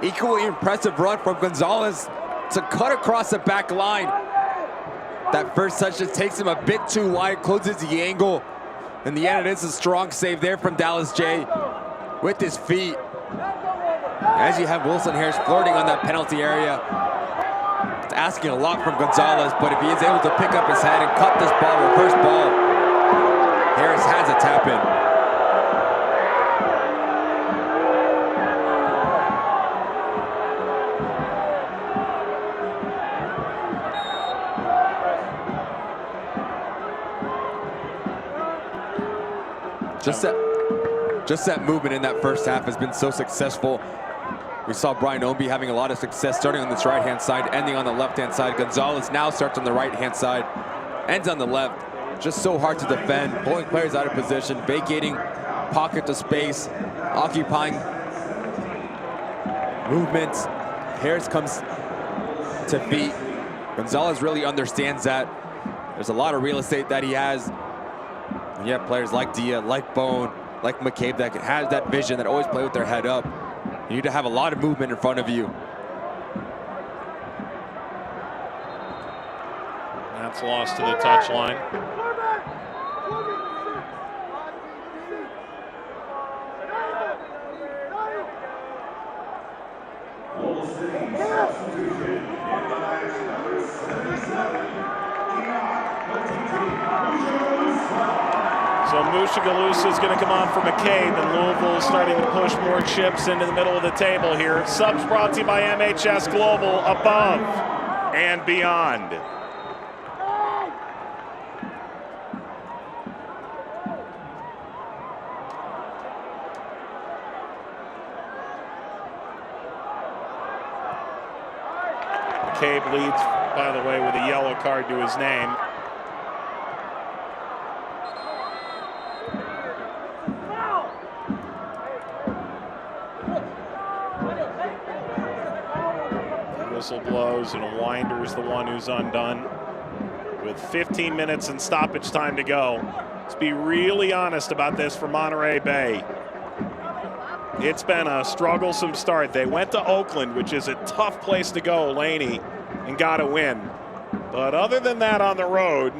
Equally impressive run from Gonzalez to cut across the back line. That first touch just takes him a bit too wide, closes the angle. In the end, it is a strong save there from Dallas J with his feet. As you have Wilson Harris flirting on that penalty area. It's asking a lot from Gonzalez, but if he is able to pick up his head and cut this ball, reverse ball, Harris has a tap in. Just that movement in that first half has been so successful. We saw Brian Ownby having a lot of success starting on this right-hand side, ending on the left-hand side. Gonzalez now starts on the right-hand side, ends on the left. Just so hard to defend, pulling players out of position, vacating pocket to space, occupying movements. Harris comes to feet. Gonzalez really understands that. There's a lot of real estate that he has. And you have players like Dia, like Bone, like McCabe that has that vision, that always play with their head up. You need to have a lot of movement in front of you. That's lost to the touchline. So Mushagalusa is going to come on for McCabe, and Louisville is starting to push more chips into the middle of the table here. Subs brought to you by MHS Global, above and beyond. McCabe leads, by the way, with a yellow card to his name. Whistle blows, and Winder's the one who's undone with 15 minutes and stoppage time to go. Let's be really honest about this for Monterey Bay. It's been a strugglesome start. They went to Oakland, which is a tough place to go, Laney, and got a win. But other than that on the road,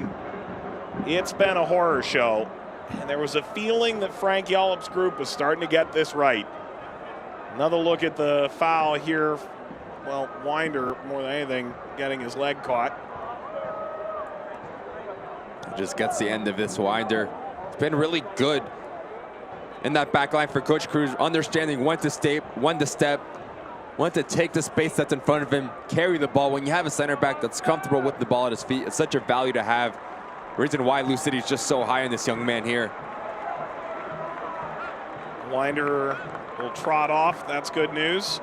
it's been a horror show. And there was a feeling that Frank Yallop's group was starting to get this right. Another look at the foul here. Well, Winder, more than anything, getting his leg caught. Just gets the end of this. Winder. It's been really good in that back line for Coach Cruz, understanding when to step, when to take the space that's in front of him, carry the ball. When you have a center back that's comfortable with the ball at his feet, it's such a value to have. Reason why Lou City's just so high on this young man here. Winder will trot off. That's good news.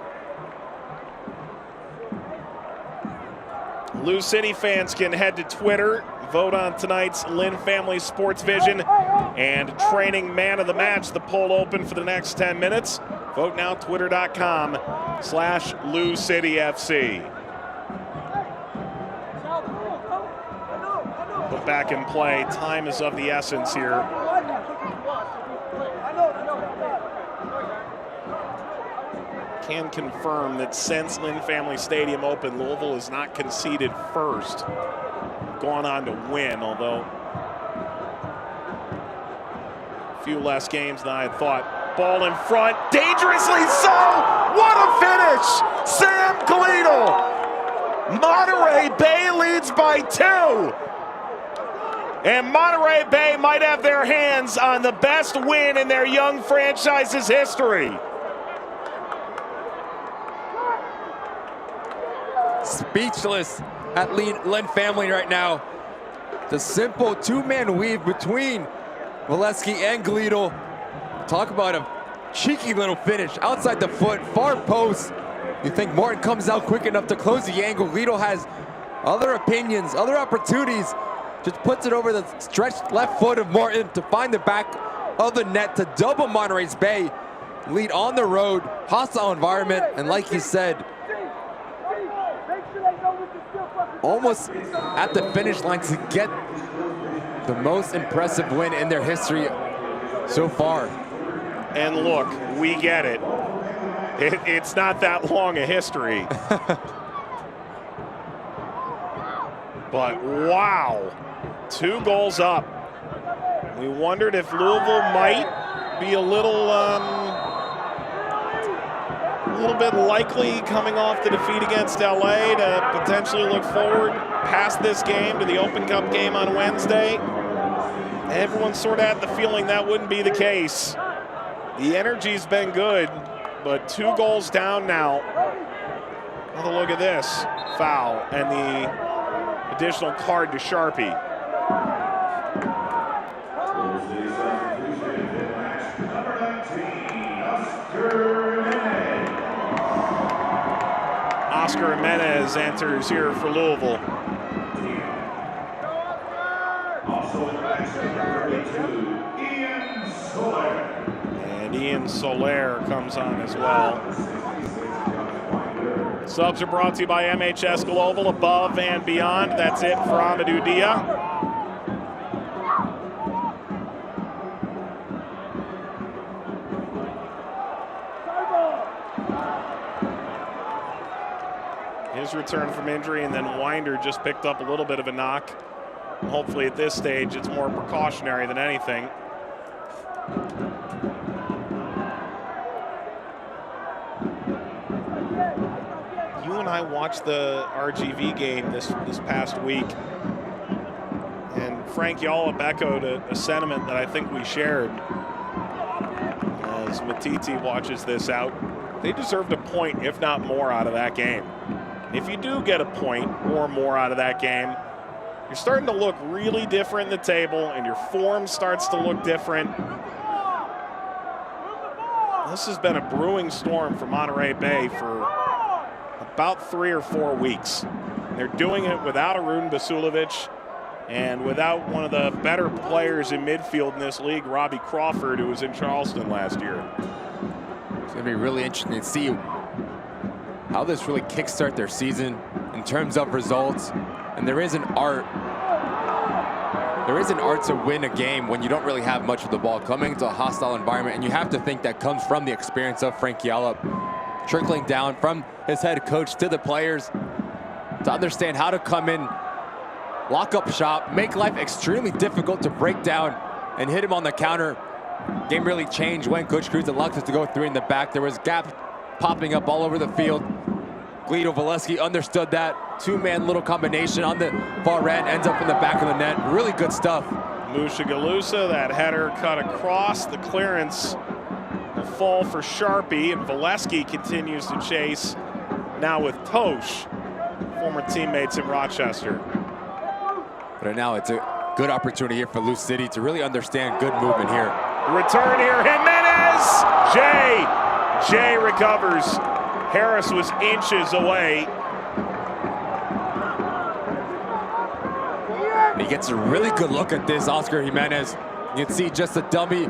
Lou City fans can head to Twitter, vote on tonight's Lynn Family Sports Vision and Training Man of the Match. The poll open for the next 10 minutes. Vote now, twitter.com/LouCityFC. Put back in play. Time is of the essence here. Can confirm that since Lynn Family Stadium opened, Louisville has not conceded first. Gone on to win, although a few less games than I had thought. Ball in front, dangerously so! What a finish! Sam Gleadle! Monterey Bay leads by 2. And Monterey Bay might have their hands on the best win in their young franchise's history. Speechless at Lynn Family right now. The simple two-man weave between Valesky and Gleadle. Talk about a cheeky little finish outside the foot, far post. You think Martin comes out quick enough to close the angle. Gleadle has other opinions, other opportunities. Just puts it over the stretched left foot of Martin to find the back of the net to double Monterey's Bay lead on the road. Hostile environment, and like you said, almost at the finish line to get the most impressive win in their history so far. And look, we get it. It's not that long a history. But wow, 2 goals up. We wondered if Louisville might be a little bit likely coming off the defeat against LA to potentially look forward past this game to the Open Cup game on Wednesday. Everyone sort of had the feeling that wouldn't be the case. The energy's been good, but 2 goals down now. Another look at this foul and the additional card to Sharpie. Oscar Jimenez enters here for Louisville. And Ian Soler comes on as well. Subs are brought to you by MHS Global, above and beyond. That's it for Amadou Dia. His return from injury, and then Winder just picked up a little bit of a knock. Hopefully at this stage it's more precautionary than anything. You and I watched the RGV game this past week, and Frank Yallop echoed a sentiment that I think we shared as Matiti watches this out. They deserved a point, if not more, out of that game. If you do get a point or more out of that game, you're starting to look really different in the table, and your form starts to look different. This has been a brewing storm for Monterey Bay for about 3 or 4 weeks. And they're doing it without Arun Basulovic and without one of the better players in midfield in this league, Robbie Crawford, who was in Charleston last year. It's going to be really interesting to see how this really kickstart their season in terms of results. And there is an art to win a game when you don't really have much of the ball coming into a hostile environment, and you have to think that comes from the experience of Frank Yallop, trickling down from his head coach to the players to understand how to come in, lock up shop, make life extremely difficult to break down and hit him on the counter. Game really changed when Coach Cruz allowed us to go 3 in the back. There was gaps popping up all over the field. Guido Valesky understood that. 2-man little combination on the far end, ends up in the back of the net. Really good stuff. Mushagalusa, that header cut across. The clearance will fall for Sharpie, and Valesky continues to chase now with Tosh, former teammates in Rochester. But now it's a good opportunity here for Lou City to really understand good movement here. Return here, Jimenez! Jay recovers. Harris was inches away. And he gets a really good look at this, Oscar Jimenez. You can see just a dummy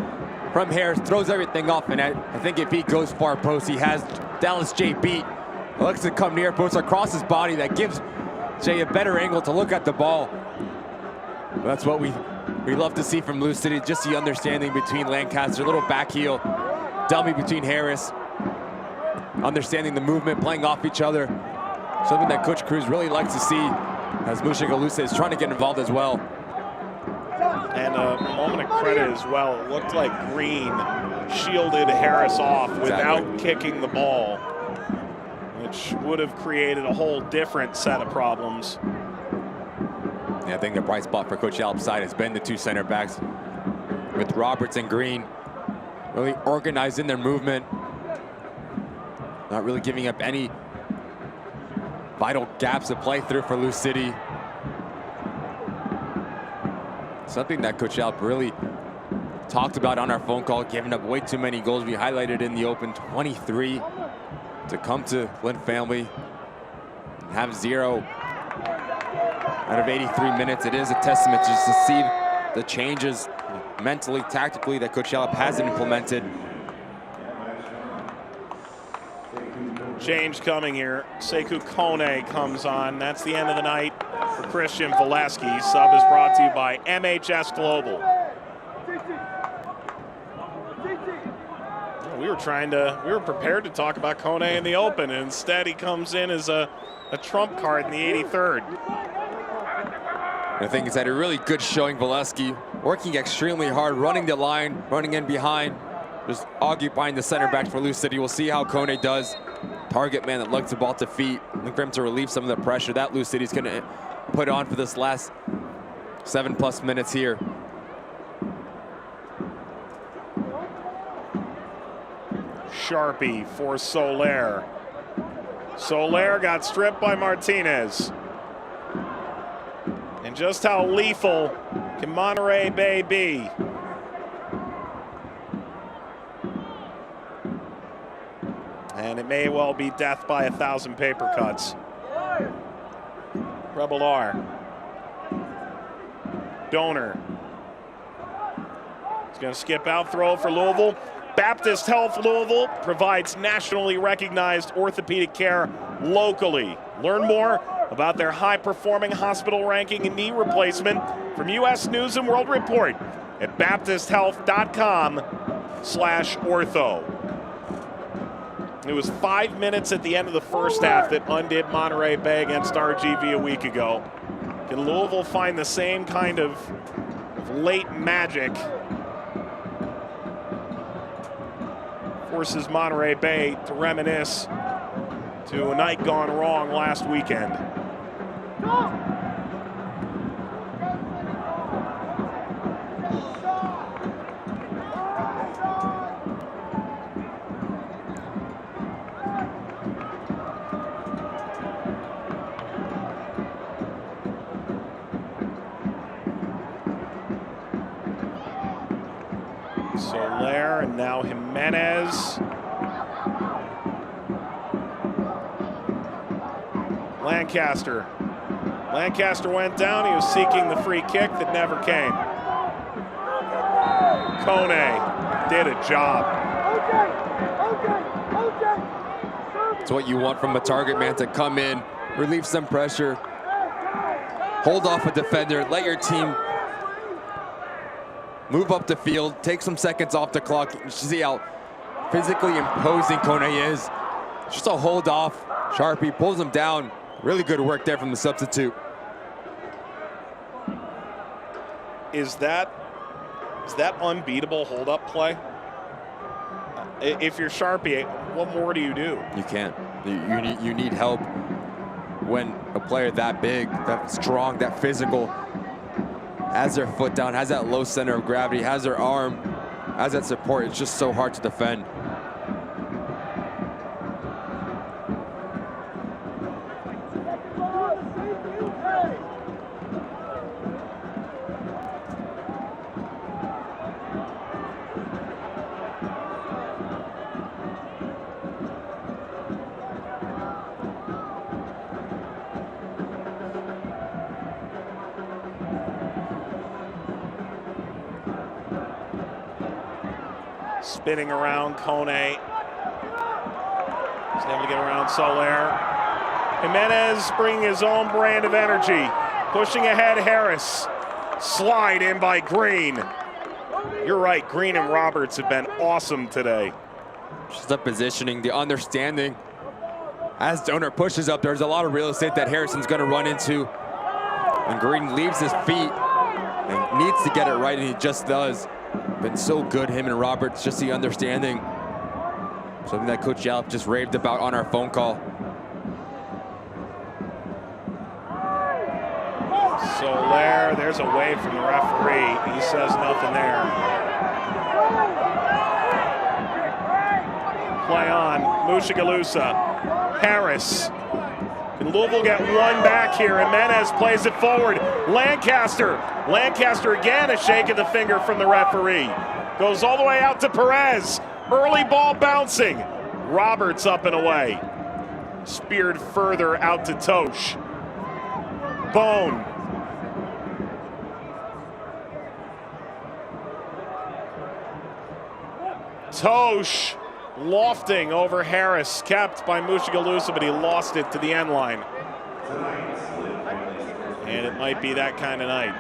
from Harris, throws everything off, and I think if he goes far post, he has Dallas Jay beat. Looks to come near post across his body. That gives Jay a better angle to look at the ball. That's what we love to see from Lou City, just the understanding between Lancaster, little back heel, dummy between Harris, understanding the movement, playing off each other. Something that Coach Cruz really likes to see, as Mushagalusa is trying to get involved as well. And a moment of credit as well. It looked like Green shielded Harris off without kicking the ball, which would have created a whole different set of problems. Yeah, I think the bright spot for Coach Yallop's side has been the 2 center backs with Roberts and Green really organized in their movement, not really giving up any vital gaps to play through for Lou City. Something that Coach Yallop really talked about on our phone call, giving up way too many goals. We highlighted in the open 23 to come to Lynn Family and have 0 out of 83 minutes. It is a testament just to see the changes mentally, tactically that Coach Yallop hasn't implemented. Change coming here. Sekou Kone comes on. That's the end of the night for Christian Valesky. Sub is brought to you by MHS Global. We were prepared to talk about Kone in the open, and instead he comes in as a trump card in the 83rd. I think he's had a really good showing. Valesky working extremely hard, running the line, running in behind, just occupying the center back for Lou City. We'll see how Kone does. Target man that looks the ball to feet. Look for him to relieve some of the pressure that Lou City's going to put on for this last 7+ minutes here. Sharpie for Soler. Soler got stripped by Martinez. And just how lethal can Monterey Bay be? And it may well be death by 1,000 paper cuts. Rebel R. Donor. He's going to skip out, throw for Louisville. Baptist Health Louisville provides nationally recognized orthopedic care locally. Learn more about their high-performing hospital ranking and knee replacement from U.S. News and World Report at baptisthealth.com/ortho. It was 5 minutes at the end of the first half that undid Monterey Bay against RGV a week ago. Can Louisville find the same kind of late magic? Forces Monterey Bay to reminisce to a night gone wrong last weekend. Soler and now Jimenez. Lancaster. Lancaster went down. He was seeking the free kick that never came. Kone did a job. It's what you want from a target man, to come in, relieve some pressure, hold off a defender, let your team move up the field, take some seconds off the clock. You see how physically imposing Kone is. Just a hold off. Sharpie pulls him down. Really good work there from the substitute. Is that unbeatable hold-up play? If you're Sharpie, what more do you do? You can't. You need help when a player that big, that strong, that physical has their foot down, has that low center of gravity, has their arm, has that support. It's just so hard to defend. Spinning around Kone. He's able to get around Soler. Jimenez bringing his own brand of energy. Pushing ahead Harris. Slide in by Green. You're right, Green and Roberts have been awesome today. Just the positioning, the understanding. As Donor pushes up, there's a lot of real estate that Harrison's going to run into. And Green leaves his feet and needs to get it right, and he just does. Been so good, him and Roberts, just the understanding. Something that Coach Yallop just raved about on our phone call. Soler, there's a wave from the referee. He says nothing there. Play on, Mushagalusa. Harris. Can Louisville get one back here? Jimenez plays it forward. Lancaster. Lancaster again, a shake of the finger from the referee. Goes all the way out to Perez. Early ball bouncing. Roberts up and away. Speared further out to Tosh. Bone. Tosh lofting over Harris, kept by Mushagalusa, but he lost it to the end line. And it might be that kind of night.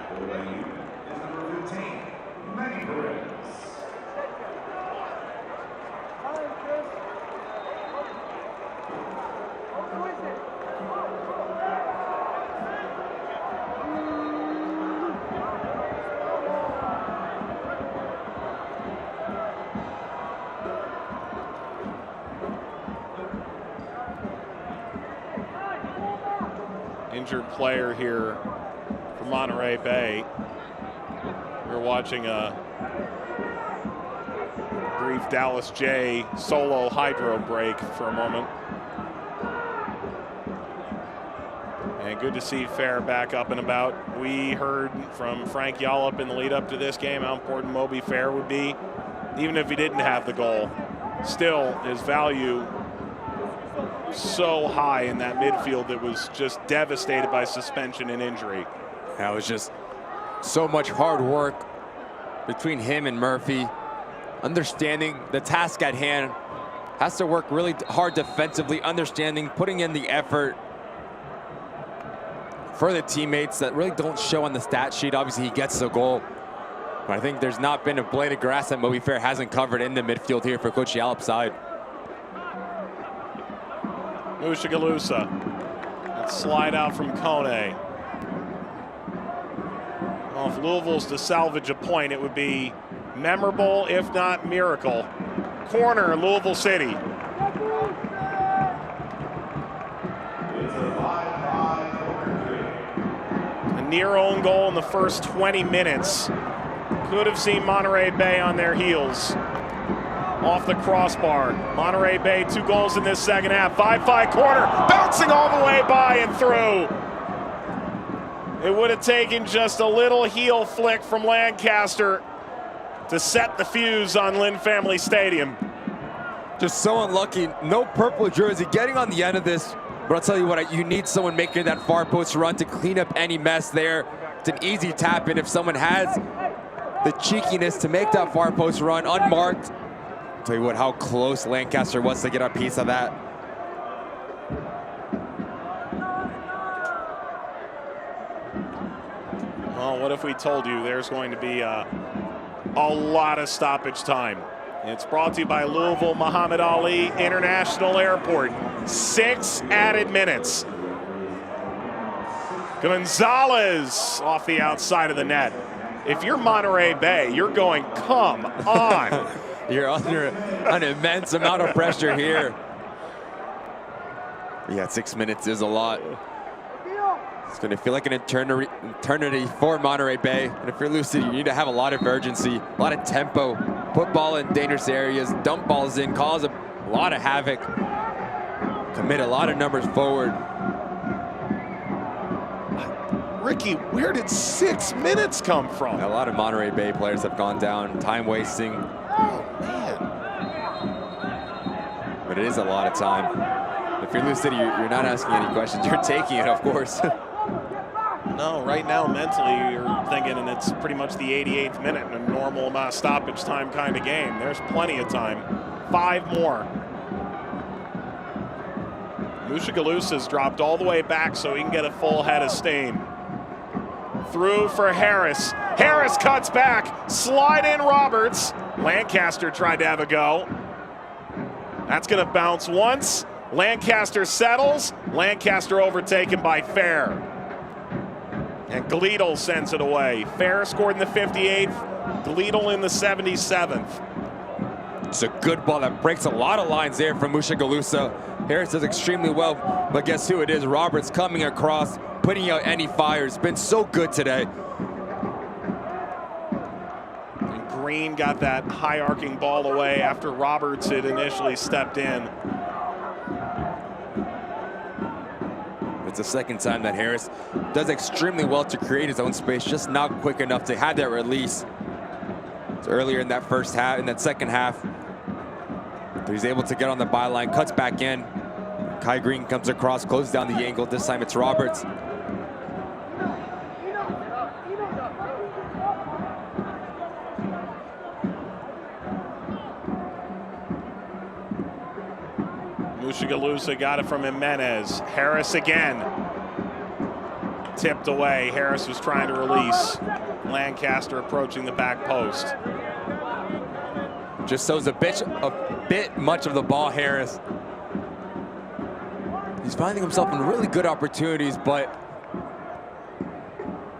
Injured player here for Monterey Bay. We're watching a brief Dallas J solo hydro break for a moment. And good to see Fair back up and about. We heard from Frank Yallop in the lead up to this game how important Moby Fair would be. Even if he didn't have the goal, still his value so high in that midfield that was just devastated by suspension and injury. That was just so much hard work between him and Murphy. Understanding the task at hand, has to work really hard defensively, understanding, putting in the effort for the teammates that really don't show on the stat sheet. Obviously he gets the goal, but I think there's not been a blade of grass that Moby Fair hasn't covered in the midfield here for Coach Yallop's side. Mushagalusa. That slide out from Kone. Well, if Louisville's to salvage a point, it would be memorable, if not miracle. Corner, Louisville City. A near own goal in the first 20 minutes. Could have seen Monterey Bay on their heels. Off the crossbar. Monterey Bay, 2 goals in this second half. 5-5 corner, bouncing all the way by and through. It would have taken just a little heel flick from Lancaster to set the fuse on Lynn Family Stadium. Just so unlucky, no purple jersey getting on the end of this. But I'll tell you what, you need someone making that far post run to clean up any mess there. It's an easy tap in if someone has the cheekiness to make that far post run unmarked. Tell you what, how close Lancaster was to get a piece of that. Well, what if we told you there's going to be a lot of stoppage time? It's brought to you by Louisville Muhammad Ali International Airport. 6 added minutes. Gonzalez off the outside of the net. If you're Monterey Bay, you're going, come on. You're under an immense amount of pressure here. Yeah, 6 minutes is a lot. It's going to feel like an eternity for Monterey Bay. And if you're Lucid, you need to have a lot of urgency, a lot of tempo, put ball in dangerous areas, dump balls in, cause a lot of havoc, commit a lot of numbers forward. Ricky, where did 6 minutes come from? A lot of Monterey Bay players have gone down, time wasting. Oh, man. But it is a lot of time. If you're Lucid, you're not asking any questions. You're taking it, of course. No, right now, mentally, you're thinking, and it's pretty much the 88th minute in a normal amount of stoppage time kind of game. There's plenty of time. 5 more. Mushagalusa's dropped all the way back so he can get a full head of steam. Through for Harris. Harris cuts back. Slide in Roberts. Lancaster tried to have a go. That's going to bounce once. Lancaster settles. Lancaster overtaken by Fair. And Gleedle sends it away. Fair scored in the 58th. Gleedle in the 77th. It's a good ball that breaks a lot of lines there from Mushagalusa. Harris does extremely well, but guess who it is? Roberts coming across, putting out any fires. Been so good today. And Green got that high arcing ball away after Roberts had initially stepped in. It's the second time that Harris does extremely well to create his own space, just not quick enough to have that release. So earlier in that first half, in that second half, he's able to get on the byline, cuts back in. Kai Green comes across, closes down the angle. This time it's Roberts. Mushagalusa got it from Jimenez. Harris again. Tipped away. Harris was trying to release. Lancaster approaching the back post. Just shows a bit much of the ball, Harris. He's finding himself in really good opportunities, but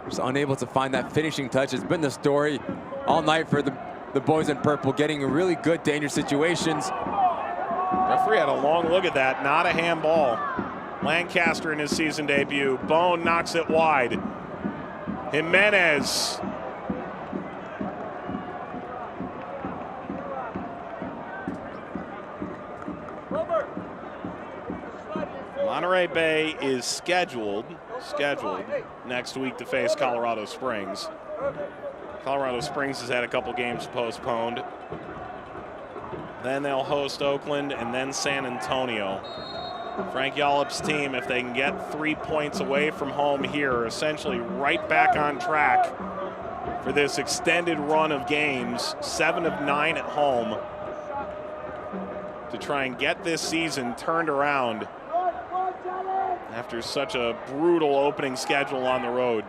just unable to find that finishing touch. Has been the story all night for the boys in purple, getting in really good, dangerous situations. Referee had a long look at that. Not a handball. Lancaster in his season debut. Bone knocks it wide. Jimenez. Monterey Bay is scheduled next week to face Colorado Springs. Colorado Springs has had a couple games postponed. Then they'll host Oakland and then San Antonio. Frank Yallop's team, if they can get 3 points away from home here, are essentially right back on track for this extended run of games, 7 of 9 at home, to try and get this season turned around after such a brutal opening schedule on the road.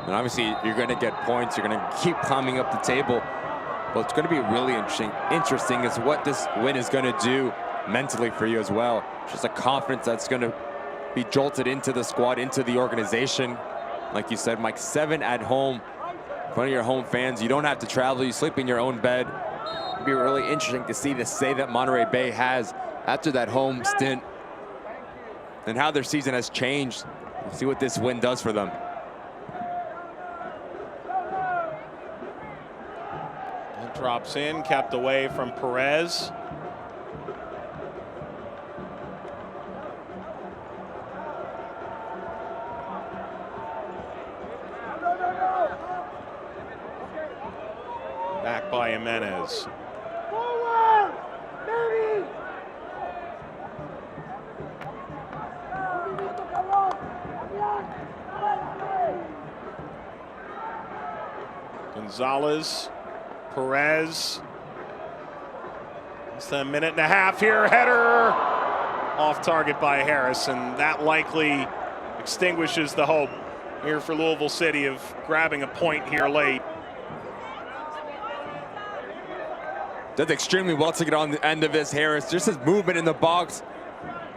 And obviously, you're going to get points. You're going to keep climbing up the table. But it's going to be really interesting is what this win is going to do mentally for you as well. Just a confidence that's going to be jolted into the squad, into the organization. Like you said, Mike, 7 at home in front of your home fans. You don't have to travel. You sleep in your own bed. It'll be really interesting to see the say that Monterey Bay has after that home stint and how their season has changed. We'll see what this win does for them. It drops in, kept away from Perez. Back by Jimenez. Gonzalez, Perez. It's a minute and a half here. Header off target by Harris, and that likely extinguishes the hope here for Louisville City of grabbing a point here late. Does extremely well to get on the end of this, Harris. Just his movement in the box.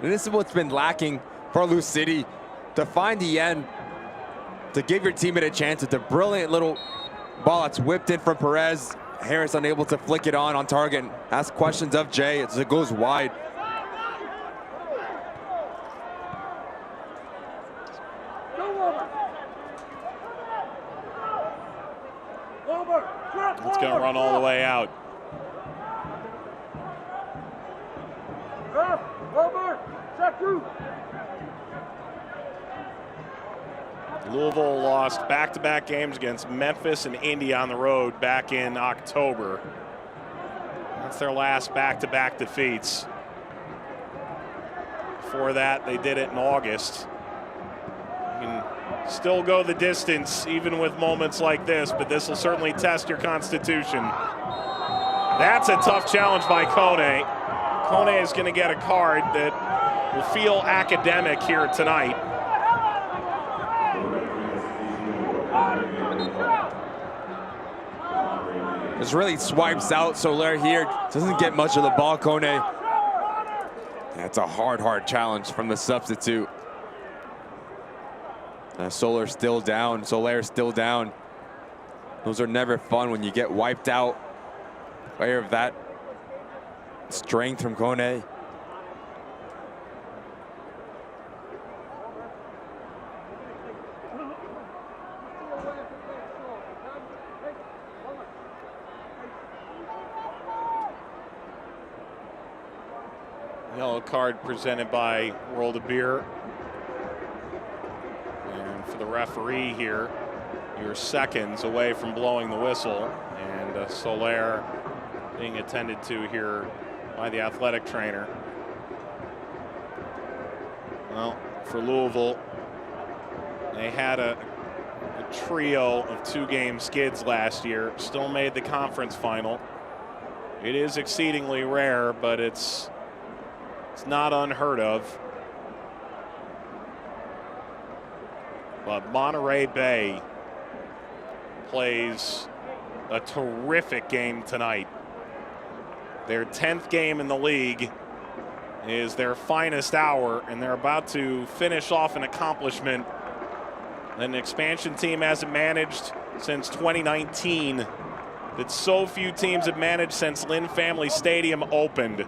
And this is what's been lacking for Lou City, to find the end, to give your teammate a chance. It's a brilliant little ball that's whipped in from Perez. Harris unable to flick it on target and ask questions of Jay as it goes wide. It's going to run all the way out. Louisville lost back-to-back games against Memphis and Indy on the road back in October. That's their last back-to-back defeats. Before that, they did it in August. You can still go the distance even with moments like this, but this will certainly test your constitution. That's a tough challenge by Kone. Kone is going to get a card that will feel academic here tonight. Just really swipes out Soler here. Doesn't get much of the ball, Kone. That's a hard challenge from the substitute. Soler's still down. Soler's still down. Those are never fun when you get wiped out. Player of that strength from Kone. Yellow card presented by World of Beer. And for the referee here, you're seconds away from blowing the whistle. And Soler being attended to here by the athletic trainer. Well, for Louisville, they had a trio of 2-game skids last year, still made the conference final. It is exceedingly rare, but it's It's not unheard of. But Monterey Bay plays a terrific game tonight. Their 10th game in the league is their finest hour, and they're about to finish off an accomplishment that an expansion team hasn't managed since 2019, that so few teams have managed since Lynn Family Stadium opened.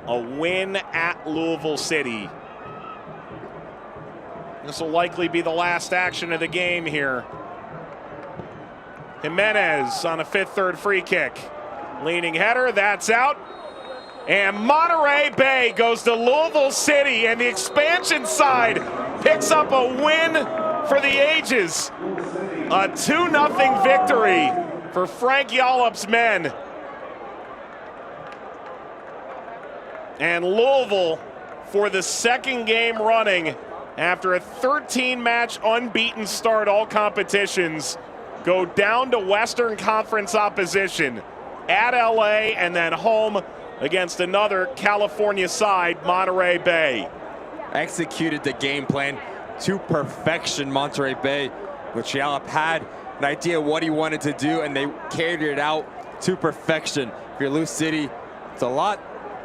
A win at Louisville City. This will likely be the last action of the game here. Jimenez on a 5th-3rd free kick. Leaning header, that's out. And Monterey Bay goes to Louisville City, and the expansion side picks up a win for the ages. A 2-0 victory for Frank Yollop's men. And Louisville, for the 2nd game running, after a 13-match unbeaten start all competitions, go down to Western Conference opposition at LA and then home against another California side, Monterey Bay. Executed the game plan to perfection, Monterey Bay, which Yollop had an idea what he wanted to do, and they carried it out to perfection. If you're Lou City, it's a lot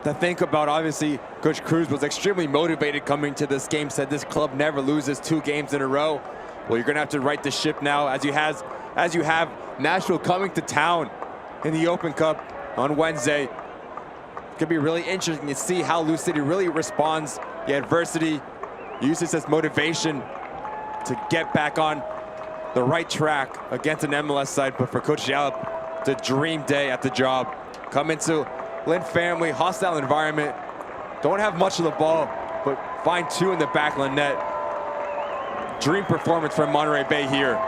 to think about. Obviously, Coach Cruz was extremely motivated coming to this game, said this club never loses 2 games in a row. Well, you're gonna have to right the ship now, as you have Nashville coming to town in the Open Cup on Wednesday. It's gonna be really interesting to see how Lou City really responds to adversity, uses this motivation to get back on the right track against an MLS side. But for Coach Yollop, it's a dream day at the job. Come into Lynn Family, hostile environment, don't have much of the ball, but find 2 in the back of the net. Dream performance from Monterey Bay here.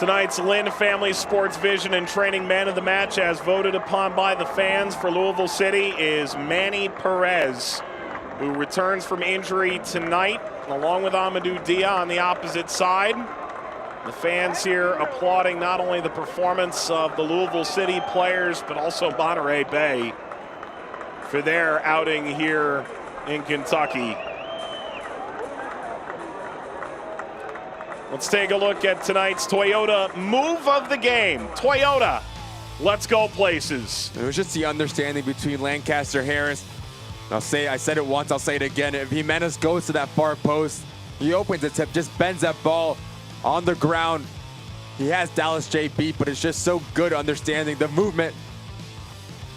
Tonight's Lynn Family Sports Vision and Training Man of the Match, as voted upon by the fans for Louisville City, is Manny Perez, who returns from injury tonight, along with Amadou Dia on the opposite side. The fans here applauding not only the performance of the Louisville City players, but also Monterey Bay for their outing here in Kentucky. Let's take a look at tonight's Toyota move of the game. Toyota, let's go places. It was just the understanding between Lancaster Harris. I said it once, I'll say it again. If Jimenez goes to that far post, he opens the tip, just bends that ball on the ground. He has Dallas J beat, but it's just so good understanding the movement.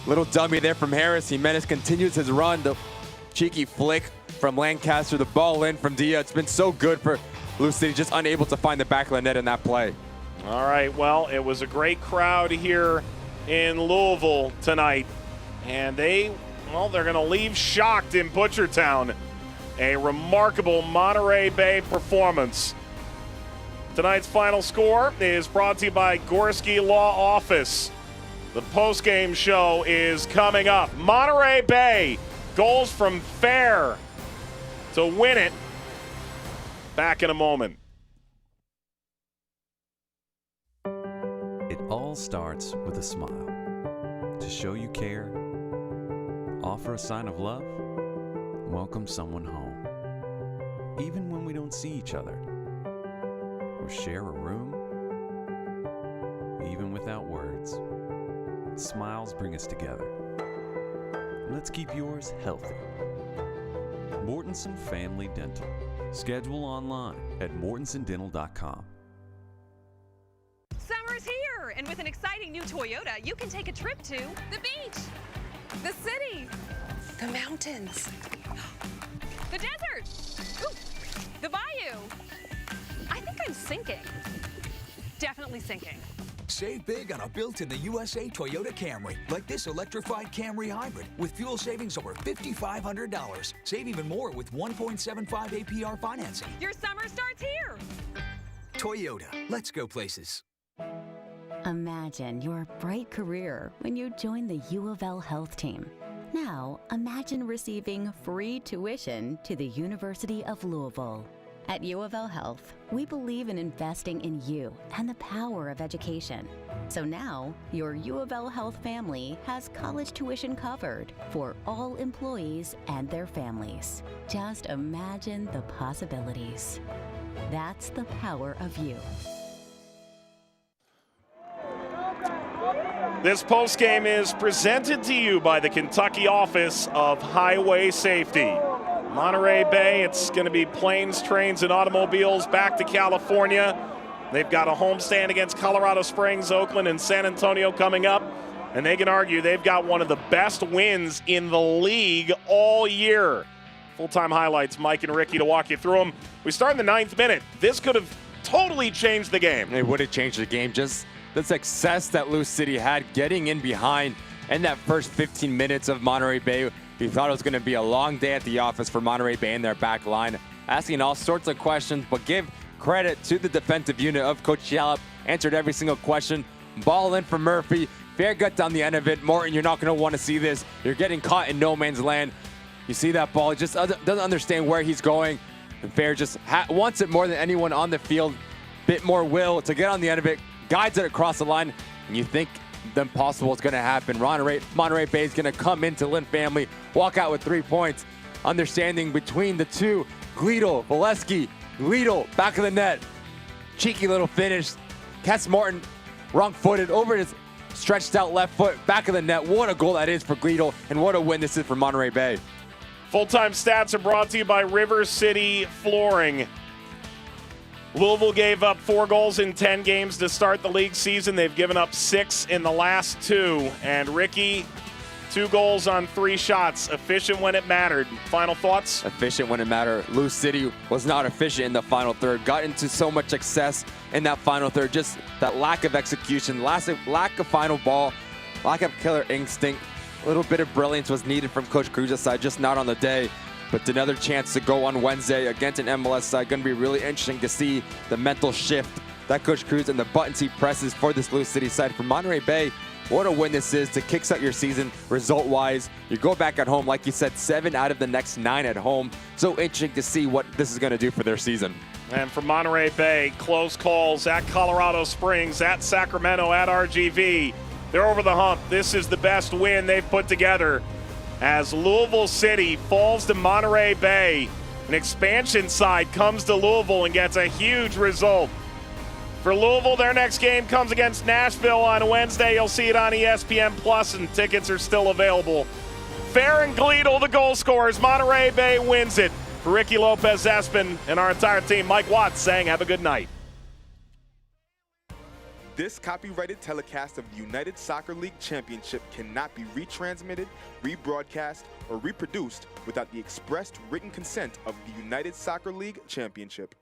Little dummy there from Harris. Jimenez continues his run. The cheeky flick from Lancaster, the ball in from Dia. It's been so good for Lou City, just unable to find the back of the net in that play. All right, well, it was a great crowd here in Louisville tonight. And they're going to leave shocked in Butchertown. A remarkable Monterey Bay performance. Tonight's final score is brought to you by Gorski Law Office. The post-game show is coming up. Monterey Bay goes from fair to win it. Back in a moment. It all starts with a smile. To show you care, offer a sign of love, welcome someone home. Even when we don't see each other, or share a room, even without words, smiles bring us together. Let's keep yours healthy. Mortensen Family Dental. Schedule online at mortensondental.com. Summer's here, and with an exciting new Toyota, you can take a trip to the beach, the city, the mountains, the desert, ooh, the bayou. I think I'm sinking. Definitely sinking. Save big on a built-in-the-USA Toyota Camry, like this electrified Camry Hybrid with fuel savings over $5,500. Save even more with 1.75 APR financing. Your summer starts here. Toyota, let's go places. Imagine your bright career when you join the U of L Health Team. Now, imagine receiving free tuition to the University of Louisville. At U of L Health, we believe in investing in you and the power of education. So now, your U of L Health family has college tuition covered for all employees and their families. Just imagine the possibilities. That's the power of you. This postgame is presented to you by the Kentucky Office of Highway Safety. Monterey Bay, it's going to be planes, trains, and automobiles back to California. They've got a homestand against Colorado Springs, Oakland, and San Antonio coming up. And they can argue they've got one of the best wins in the league all year. Full-time highlights, Mike and Ricky to walk you through them. We start in the 9th minute. This could have totally changed the game. It would have changed the game. Just the success that Lou City had getting in behind in that first 15 minutes of Monterey Bay. We thought it was going to be a long day at the office for Monterey Bay and their back line, asking all sorts of questions, but give credit to the defensive unit of Coach Yallop. Answered every single question. Ball in for Murphy. Fair gut down the end of it. Morton, you're not going to want to see this. You're getting caught in no man's land. You see that ball. He just doesn't understand where he's going. And Fair just wants it more than anyone on the field. Bit more will to get on the end of it. Guides it across the line. And you think the impossible is going to happen. Monterey Bay is going to come into Lynn family, walk out with 3 points. Understanding between the two. Gleedle, Valesky, Gleedle, back of the net. Cheeky little finish. Kess Morton, wrong-footed, over his stretched out left foot, back of the net. What a goal that is for Gleedle, and what a win this is for Monterey Bay. Full-time stats are brought to you by River City Flooring. Louisville gave up 4 goals in 10 games to start the league season. They've given up 6 in the last 2. And Ricky, 2 goals on 3 shots. Efficient when it mattered. Final thoughts? Efficient when it mattered. Lou City was not efficient in the final third. Got into so much excess in that final third. Just that lack of execution, lack of final ball, lack of killer instinct. A little bit of brilliance was needed from Coach Cruz's side, just not on the day. But another chance to go on Wednesday against an MLS side. Going to be really interesting to see the mental shift that Coach Cruz and the buttons he presses for this Lou City side. For Monterey Bay, what a win this is to kickstart your season result-wise. You go back at home, like you said, 7 out of the next 9 at home. So interesting to see what this is going to do for their season. And for Monterey Bay, close calls at Colorado Springs, at Sacramento, at RGV. They're over the hump. This is the best win they've put together as Louisville City falls to Monterey Bay. An expansion side comes to Louisville and gets a huge result. For Louisville, their next game comes against Nashville on Wednesday. You'll see it on ESPN Plus, and tickets are still available. Fair and Gleedle, the goal scorers. Monterey Bay wins it. For Ricky Lopez-Espin and our entire team, Mike Watts saying have a good night. This copyrighted telecast of the United Soccer League Championship cannot be retransmitted, rebroadcast, or reproduced without the expressed written consent of the United Soccer League Championship.